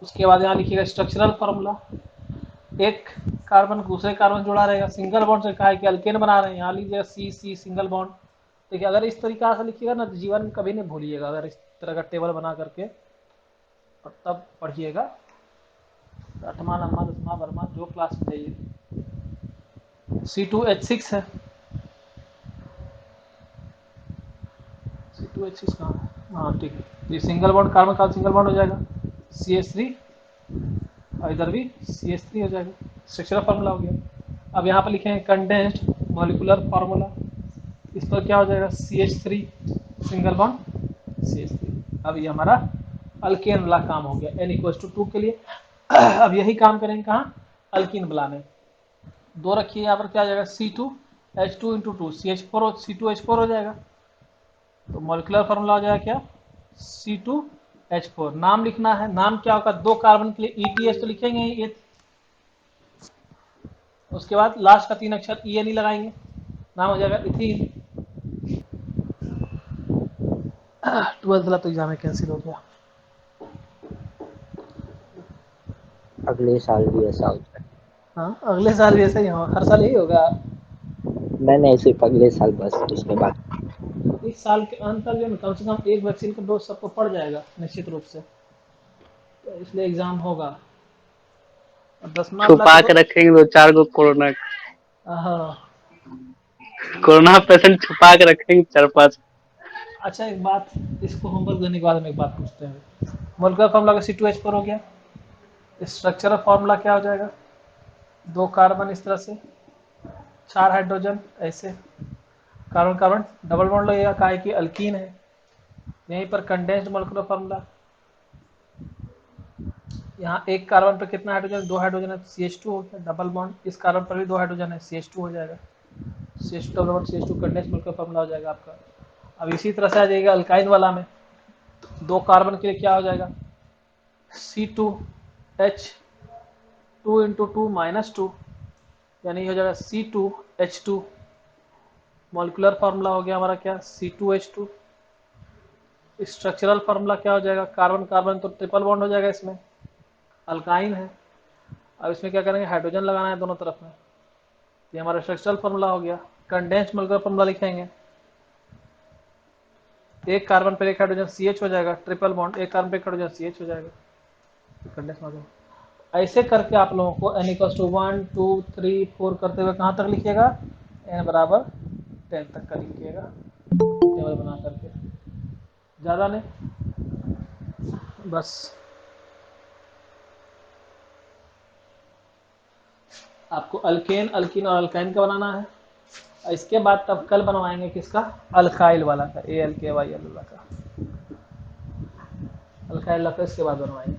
उसके बाद यहाँ लिखिएगा स्ट्रक्चरल फार्मूला, एक कार्बन दूसरे कार्बन जुड़ा रहेगा, सिंगल बॉन्ड से कहा है कि अल्केन बना रहे हैं, यहाँ लीजिएगा C सिंगल बॉन्ड। देखिए अगर इस तरीका से लिखिएगा ना तो जीवन में कभी नहीं भूलिएगा, अगर इस तरह का टेबल बना करके और तब पढ़िएगा, 8वां 9वां 10वां 12वां जो क्लास में जाइए। C2H6 है, C2H6 कहाँ है, हाँ ठीक है, ये सिंगल बॉन्ड कार्बन का सिंगल बॉन्ड हो जाएगा, CH3 और इधर भी CH3 हो जाएगा, स्ट्रक्चरल फार्मूला हो गया। अब यहाँ पर लिखेंगे कंडेंस्ड मॉलिक्यूलर फार्मूला, इस पर क्या हो जाएगा CH3 सिंगल बॉन्ड CH3। अब ये हमारा अल्केन वाला काम हो गया n=2 के लिए। अब यही काम करेंगे कहाँ, अल्कीन वाला में, 2 रखिए यहाँ पर, क्या हो जाएगा C2H2 × 2 CH4 C2H4 हो जाएगा, तो मॉलिक्यूलर फार्मूला हो जाएगा क्या, C2H4। नाम लिखना है, नाम क्या होगा, 2 कार्बन के लिए ETH तो लिखेंगे ये, उसके बाद लास्ट का 3 अक्षर ENE लगाएंगे, नाम हो जाएगा इथीन। 12th वाला तो एग्जाम में कैंसिल हो गया। अगले साल भी ऐसा होता है। हाँ अगले साल भी ऐसा ही होगा, हर साल यही होगा। नहीं सिर्फ अगले साल बस, उसके बाद। इस साल के अंत तक जो कम से कम एक वैक्सीन का डोज सबको पड़ जाएगा निश्चित रूप से, तो इसलिए एग्जाम होगा। और 10वां वाला छुपा के के रखेंगे 2-4 गो कोरोना, हाँ। कोरोना पेशेंट छुपा के रखेंगे 4-5। अच्छा एक बात, इसको होमवर्क देने के बाद हम एक बात पूछते हैं, मॉलिक्यूलर फार्मूला का C2H4 हो गया, स्ट्रक्चरल फार्मूला क्या हो जाएगा, 2 कार्बन इस तरह से, 4 हाइड्रोजन ऐसे, कार्बन कार्बन डबल बॉन्ड लगेगा, काहे कि अल्कीन है। यहीं पर कंडेंस्ड मॉलिक्यूलर फार्मूला, यहाँ एक कार्बन पर कितना हाइड्रोजन, 2 हाइड्रोजन है, CH2 हो गया, डबल बॉन्ड, इस कार्बन पर भी 2 हाइड्रोजन है, CH2 हो जाएगा, CH2 double bond CH2 condensed molecular formula हो जाएगा आपका। अब इसी तरह से आ जाएगा अल्काइन वाला में, 2 कार्बन के लिए क्या हो जाएगा, C2H2 × 2 -2, यानी हो जाएगा C2H2। मॉलिक्यूलर फार्मूला हो गया हमारा क्या, C2H2। स्ट्रक्चरल फार्मूला क्या हो जाएगा, कार्बन कार्बन तो ट्रिपल बॉन्ड हो जाएगा इसमें, अल्काइन है। अब इसमें क्या करेंगे, हाइड्रोजन लगाना है दोनों तरफ में। ये हमारा स्ट्रक्चरल फॉर्मूला हो गया। कंडेंस्ड मोलेकुलर फॉर्मूला लिखेंगे, एक कार्बन पर एक हाइड्रोजन CH हो जाएगा, ट्रिपल बॉन्ड, एक कार्बन पर एक हाइड्रोजन CH हो जाएगा, कंडेंस्ड मोलेकुलर। ऐसे करके आप लोगों को n = 1 2 3 4 करते हुए कहाँ तक लिखिएगा, n = 10 तक का लिखिएगा टेबल बना करके, ज़्यादा नहीं, बस। आपको अल्केन, अल्कीन और अल्काइन का बनाना है। इसके बाद तब कल बनवाएंगे किसका, अल्काइल वाला का, ALKYL वाला का, अल्काइल वाला का इसके बाद बनवाएंगे।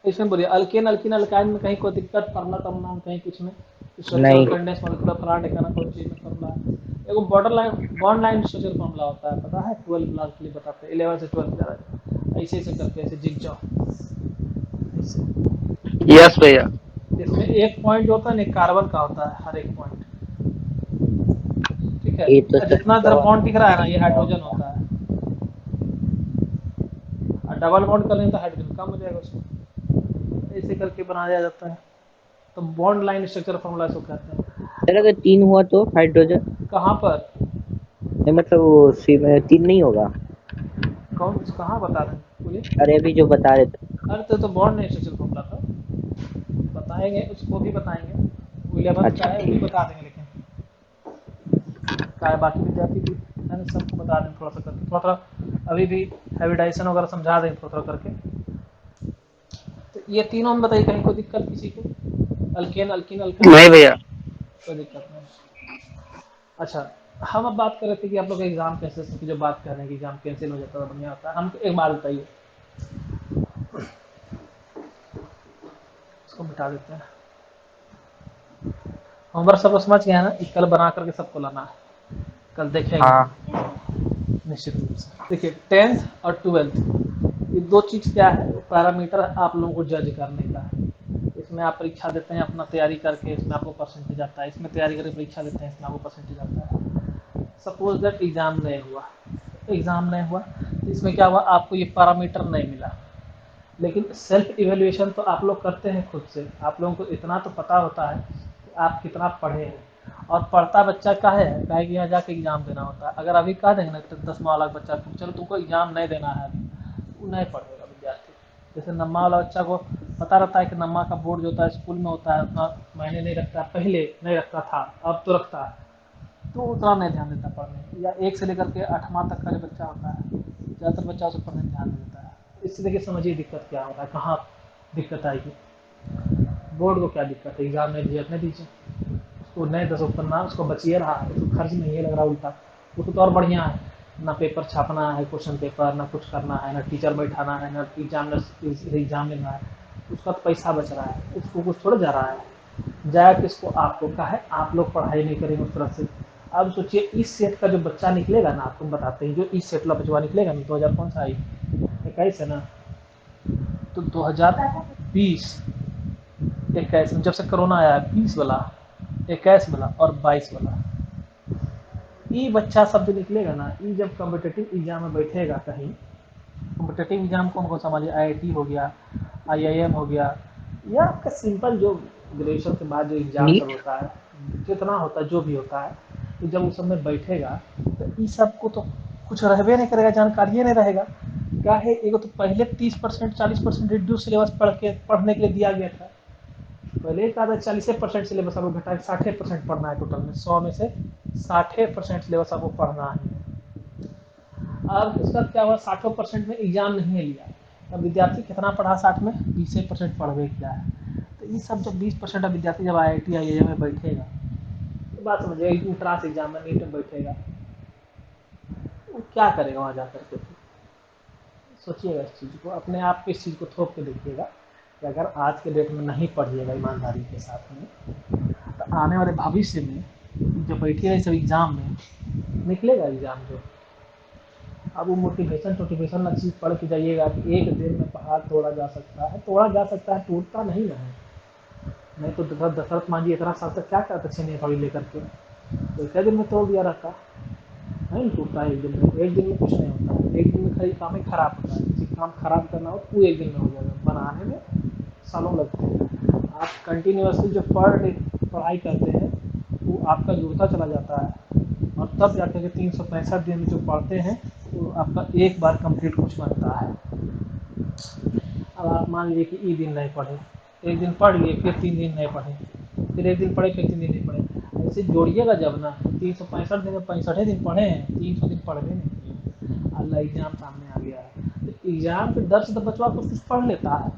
इसमें बोलिए अल्केन, अल्कीन, अल्काइन में कहीं कोई दिक्कत, फॉर्मूला तमना में कहीं कुछ में, नहीं। कंडेंस मोलेकुलर फॉर्मूला देखना, कोई चीज में फॉर्मूला है। एगो border line, bond line structure formula होता है, पता है, 12 क्लास के लिए बताते हैं, 11 से 12 जा रहा है, ऐसे ऐसे करके ऐसे जिग जाओ। यस भैया। इसमें एक पॉइंट होता है, एक कार्बन का होता है, हर एक पॉइंट, ठीक है। ये तो जितना इधर बॉन्ड दिख रहा है ना, ये हाइड्रोजन होता है, और डबल बॉन्ड कर लें तो हाइड्रोजन कम हो जाएगा उसमें, ऐसे करके बनाया जाता है। तो बॉन्ड लाइन स्ट्रक्चर फॉर्मूला इसको कहते हैं। सर अगर 3 हुआ तो हाइड्रोजन, कहाँ पर, नहीं मतलब वो सी में 3 नहीं होगा। कौन कहाँ बता रहे हैं, बोलिए। अरे अभी जो बता रहे थे। अरे तो बॉन्ड लाइन स्ट्रक्चर फॉर्मूला था, बताएंगे, उसको भी बताएंगे, 11 अच्छा का है वो भी बता देंगे, लेकिन क्या है बाकी विद्यार्थी भी मैंने सबको बता दें थोड़ा सा करके, थोड़ा थोड़ा अभी भी हाइब्रिडाइजेशन वगैरह समझा दें थोड़ा थोड़ा करके। तो ये तीनों में बताइए, कहीं कोई दिक्कत किसी को, अल्केन, अल्कीन, अल्काइन, नहीं भैया। कोई दिक्कत नहीं। अच्छा, हम अब बात कर रहे थे कि आप लोग का एग्जाम कैसे, की जो बात कर रहे हैं कि एग्जाम कैंसिल हो जाता है, बढ़िया होता है। हम एक बात बताइए, इसको मिटा देते हैं। होमवर्क सबको समझ गया है ना, कल बना करके सबको लाना है, कल देखेंगे निश्चित रूप से। देखिए 10th और 12th, ये दो चीज़ क्या है, पैरामीटर आप लोगों को जज करने का है। इसमें आप परीक्षा देते हैं अपना तैयारी करके, इसमें आपको परसेंटेज आता है, इसमें तैयारी करके परीक्षा देते हैं, इसमें आपको परसेंटेज आता है। सपोज दैट एग्ज़ाम नहीं हुआ, तो इसमें क्या हुआ, आपको ये पैरामीटर नहीं मिला, लेकिन सेल्फ इवेल्युएशन तो आप लोग करते हैं खुद से। आप लोगों को इतना तो पता होता है कि आप कितना पढ़े हैं, और पढ़ता बच्चा काहे है, काहे कि यहाँ जाके एग्जाम देना होता है। अगर अभी कह देंगे ना तो 10 वाला बच्चा को चलो तुमको एग्जाम नहीं देना है अभी, वो नहीं पढ़ेगा विद्यार्थी। जैसे नम्मा वाला बच्चा को पता रहता है कि नम्मा का बोर्ड जो होता है स्कूल में होता है, उतना मायने नहीं रखता, पहले नहीं रखता था, अब तो रखता है, तो उतना नहीं ध्यान देता पढ़ने। या 1 से लेकर के 8वां तक का जो बच्चा होता है, ज़्यादातर बच्चा उसे पढ़ने में ध्यान नहीं देता है। इससे देखिए समझिए दिक्कत क्या होता है, कहाँ दिक्कत आएगी। बोर्ड को क्या दिक्कत है, एग्जाम नहीं दिए, दीजिए उसको, नहीं 10 पन्ना उसको बचिए रहा, उसको खर्च नहीं है लग रहा उल्टा, उसको तो और बढ़िया है, ना पेपर छापना है, क्वेश्चन पेपर, ना कुछ करना है, ना टीचर बैठाना है, ना एग्जाम लेना है, उसका तो पैसा बच रहा है, उसको कुछ थोड़ा जा रहा है, जाया किसको, आपको का है, आप लोग पढ़ाई नहीं करेंगे उस तरह से। अब सोचिए इस सेट का जो बच्चा निकलेगा ना, आपको बताते हैं, जो इस सेट वाला बचवा निकलेगा ना, 2000 कौन सा आई, 21 है ना, तो 2020 21 में जब से कोरोना आया, 20 वाला, 21 वाला और 22 वाला, ये बच्चा सब जो निकलेगा ना, ये जब कॉम्पिटिटिव एग्जाम में बैठेगा कहीं, कॉम्पिटिटिव एग्जाम कौन कौन सा, हमारी IIT हो गया, IIM हो गया, या आपका सिंपल जो ग्रेजुएशन के बाद जो एग्जाम सब होता है, जितना होता है जो भी होता है, तो जब उस समय बैठेगा तो इस सब को तो कुछ रहबे नहीं करेगा, जानकारी नहीं रहेगा। क्या है, एगो तो पहले 30% 40% रिड्यूस सिलेबस पढ़ने के लिए दिया गया था, पहले कहा था 40% सिलेबस आपको घटा के 60% पढ़ना है, टोटल में 100 में से 60% सिलेबस आपको पढ़ना है। अब उसका क्या हुआ, 60% में एग्जाम नहीं लिया, अब विद्यार्थी कितना पढ़ा 60 में, 20% पढ़ किया है। तो ये सब जब 20% विद्यार्थी जब IIT IIM में बैठेगा, तो बात समझिए, इंट्रांस एग्जाम में नीट में बैठेगा, वो क्या करेगा वहाँ जा करके। सोचिएगा इस चीज़ को, अपने आप पे इस चीज़ को थोप के देखिएगा कि अगर आज के डेट में नहीं पढ़िएगा ईमानदारी के साथ में, तो आने वाले भविष्य में जब बैठिएगा सब एग्ज़ाम में, निकलेगा एग्ज़ाम जो, अब वो मोटिवेशन ना चीज़ पढ़ के जाइएगा कि एक दिन में पहाड़ तोड़ा जा सकता है, टूटता नहीं ना है। नहीं तो दशरथ मांझी इतना साल तक क्या करते छेने थोड़ी लेकर के, तो इतने दिन में तोड़ दिया रहता, नहीं टूटता है एक दिन में, कुछ नहीं होता है, एक दिन में खाली काम ही खराब होता है। किसी चीज़ काम खराब करना हो तो वो एक दिन में हो जाएगा, बनाने में सालों लगते हैं। आप कंटिन्यूअसली जो पर डे पढ़ाई करते हैं वो आपका जुड़ता चला जाता है, और तब जाकर के 365 दिन जो पढ़ते हैं तो आपका एक बार कंप्लीट कुछ बनता है। अब आप मान लीजिए कि ई दिन नहीं पढ़े, एक दिन पढ़ लिए, फिर 3 दिन नहीं पढ़े, फिर एक दिन पढ़े, फिर 3 दिन नहीं पढ़े, ऐसे जोड़िएगा जब ना 365 दिन में 65 दिन पढ़े हैं, 300 दिन पढ़े नहीं। अल्लाह एग्जाम सामने आ गया है, तो एग्जाम के डर से तो बचवा कुछ पढ़ लेता है।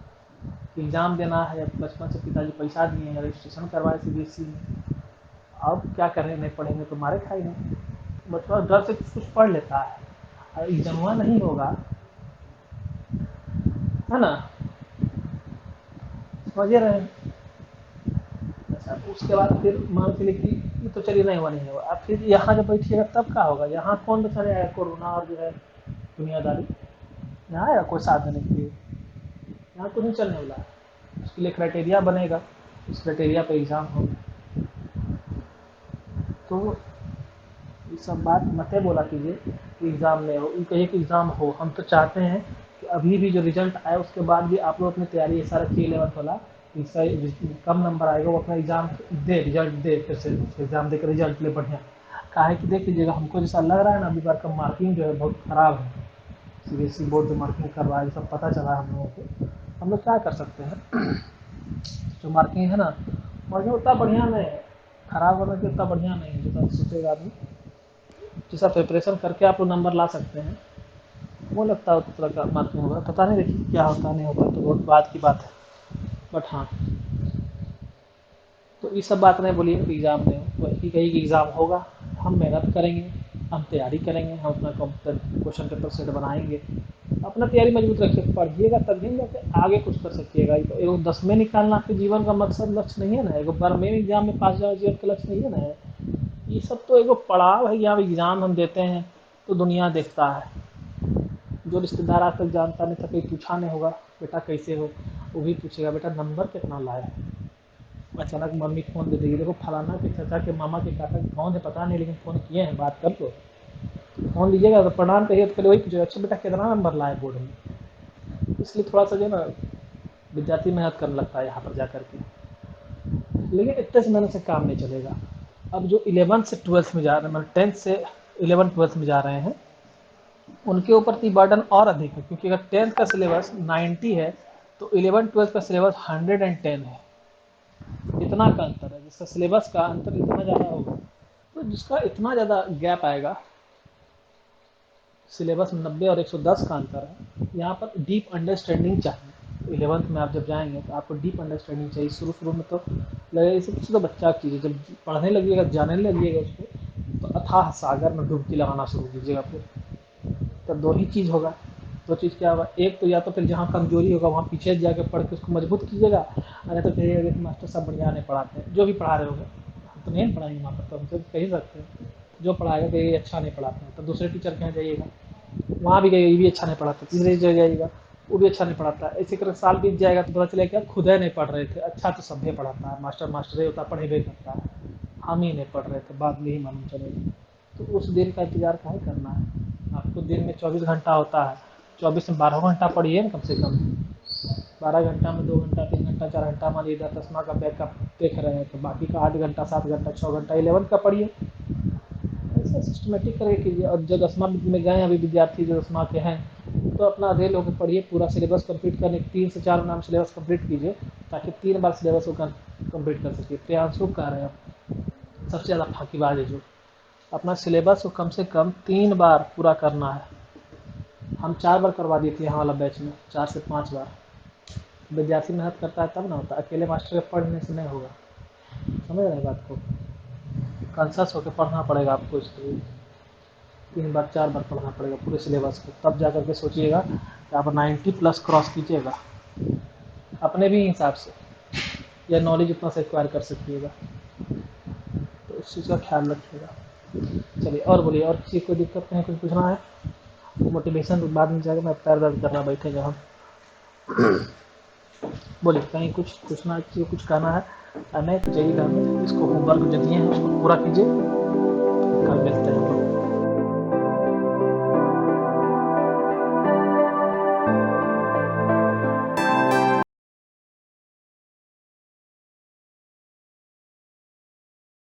एग्जाम देना है, बचपन से पिताजी पैसा दिए हैं, रजिस्ट्रेशन करवाए CBSE में, अब क्या करें, नहीं पढ़ेंगे तो मारे खाएंगे। बचवा डर से कुछ पढ़ लेता है, और एग्जाम नहीं होगा, है ना, समझे रहे। अच्छा, उसके बाद फिर मान के लिए कि ये तो चलिए नहीं हुआ नहीं हुआ, अब फिर यहाँ जब बैठिएगा तब क्या होगा, यहाँ कौन बेचारे आएगा, कोरोना और जो है दुनियादारी, यहाँ आएगा कोई साथ देने के लिए, यहाँ कुछ नहीं चलने वाला है। उसके लिए क्राइटेरिया बनेगा, उस क्राइटेरिया पे एग्ज़ाम होगा। तो ये सब बात मत बोला कीजिए कि एग्ज़ाम नहीं हो, ये कहिए कि एग्ज़ाम हो। हम तो चाहते हैं कि अभी भी जो रिजल्ट आए उसके बाद भी आप लोग अपनी तैयारी ऐसा रखिए 11th वाला, इसका कम नंबर आएगा वो अपना एग्ज़ाम दे, रिजल्ट दे, फिर से एग्ज़ाम देकर रिजल्ट ले बढ़िया। काहे कि देख लीजिएगा, हमको जैसा लग रहा है ना, अभी बार का मार्किंग जो है बहुत ख़राब है, CBSE बोर्ड जो मार्किंग कर रहा है, सब पता चला है हम लोगों को। हम लोग क्या कर सकते हैं, जो मार्किंग है ना, मार्किंग उतना बढ़िया नहीं है, ख़राब होना कि उतना बढ़िया नहीं है, जितना सोचेगा आदमी। जैसा प्रिपरेशन करके आप लोग नंबर ला सकते हैं, वो लगता है उस तरह का मार्किंग होगा, पता नहीं, देखिए क्या होता नहीं होता तो बहुत बाद की बात है। बट हाँ, तो ये सब बात नहीं बोलिए कि एग्ज़ाम नहीं हो, वही कही कि एग्ज़ाम होगा, हम मेहनत करेंगे, हम तैयारी करेंगे, हम अपना क्वेश्चन पेपर सेट बनाएंगे, अपना तैयारी मजबूत रखिए, पढ़िएगा तभी जाके आगे कुछ कर सकिएगा। एगो 10 में निकालना आपके जीवन का मकसद लक्ष्य नहीं है ना, एगो 12 में एग्जाम में पास जाना जीवन का लक्ष्य नहीं है ना। ये सब तो एगो पड़ाव है, यहाँ एग्ज़ाम हम देते हैं तो दुनिया देखता है। जो रिश्तेदार आज तक जानता नहीं था, कहीं पूछा नहीं होगा बेटा कैसे हो, वो भी पूछेगा बेटा नंबर कितना लाया। अचानक मम्मी फ़ोन दे देगी, देखो फलाना के चाचा के मामा के काका के कौन है पता नहीं, लेकिन फ़ोन किए हैं, बात कर लो। फ़ोन लीजिएगा तो प्रणाम कहिए तो पहले वही पूछेगा, अच्छा बेटा कितना नंबर लाए बोर्ड में। इसलिए थोड़ा सा जो है ना विद्यार्थी मेहनत करने लगता है यहाँ पर जा कर के, लेकिन इतने से मेहनत से काम नहीं चलेगा। अब जो 11th से 12th में जा रहे हैं, मतलब 10th से 11th 12th में जा रहे हैं, उनके ऊपर तो बर्डन और अधिक है, क्योंकि अगर 10th का सिलेबस 90 है तो 11th 12th का सिलेबस 110 है। इतना का अंतर है, जिसका सिलेबस का अंतर इतना ज़्यादा होगा, तो जिसका इतना ज़्यादा गैप आएगा, सिलेबस में 90 और 110 का अंतर है, यहाँ पर डीप अंडरस्टैंडिंग चाहिए। 11th में आप जब जाएंगे तो आपको डीप अंडरस्टैंडिंग चाहिए। शुरू में तो लगेगा इसे कुछ तो बच्चा की चीज़ है, जब पढ़ने लगिएगा, जानने लगिएगा उसको, तो अथाह सागर में डुबकी लगाना शुरू कीजिएगा। फिर तब दो ही चीज़ होगा, दो चीज़ क्या होगा, एक तो या तो फिर जहाँ कमजोरी होगा वहाँ पीछे जाकर पढ़ के उसको मजबूत कीजिएगा, नहीं तो कहिएगा कि मास्टर साहब बढ़िया नहीं पढ़ाते हैं, जो भी पढ़ा रहे होंगे, हम तो नहीं पढ़ाएंगे वहाँ पर, तो हमसे कहीं रखते हैं, जो पढ़ाएगा कि ये अच्छा नहीं पढ़ाते हैं, तो दूसरे टीचर के यहाँ जाइएगा, वहाँ भी गए ये भी अच्छा नहीं पढ़ाता, तीसरे जगह जाइएगा वो भी अच्छा नहीं पढ़ाता। ऐसे कर साल बीत जाएगा तो पता चलेगा कि खुद ही नहीं पढ़ रहे थे, अच्छा तो सभ्य पढ़ाता है, मास्टर मास्टर ही होता, पढ़ेबे करता है, हम ही नहीं पढ़ रहे थे, बाद में ही मालूम चलेगा। तो उस दिन का इंतज़ार काहे करना है, आपको दिन में 24 घंटा होता है, 24 में 12 घंटा पढ़िए ना कम से कम। 12 घंटा में 2 घंटा 3 घंटा 4 घंटा मान लीजिए 10वां का बैकअप देख रहे हैं, तो बाकी का 8 घंटा 7 घंटा 6 घंटा 11th का पढ़िए। ऐसा सिस्टमेटिक करके कीजिए। और जो 10वां में गए अभी विद्यार्थी जो 10वां के हैं, तो अपना रेल होकर पढ़िए, पूरा सिलेबस कंप्लीट करने 3 से 4 नाम सिलेबस कंप्लीट कीजिए, ताकि 3 बार सिलेबस को कंप्लीट कर सकिए। प्रियांशु कह रहे हैं सबसे ज़्यादा फाकीबाज है, जो अपना सिलेबस को कम से कम 3 बार पूरा करना है। हम 4 बार करवा दिए थे यहाँ वाला बैच में, 4 से 5 बार। विद्यार्थी मेहनत करता है तब ना होता, अकेले मास्टर के पढ़ने से नहीं होगा, समझ रहे हैं बात को। कॉन्शस होकर पढ़ना पड़ेगा आपको, इसके लिए 3 बार 4 बार पढ़ना पड़ेगा पूरे सिलेबस को, तब जा करके सोचिएगा कि आप 90+ क्रॉस कीजिएगा अपने भी हिसाब से, या नॉलेज उतना से एक्वायर कर सकिएगा, तो इस चीज़ का ख्याल रखिएगा। चलिए और बोलिए, और किसी को दिक्कत नहीं, कुछ पूछना है? मोटिवेशन बाद में जाएगा, मैं पैर दर्द करना बैठेगा हम। बोलिए, कहीं कुछ पूछना है, किसी को कुछ कहना है? नहीं तो जाइए घर में, इसको होमवर्क जो दिए हैं उसको पूरा कीजिए।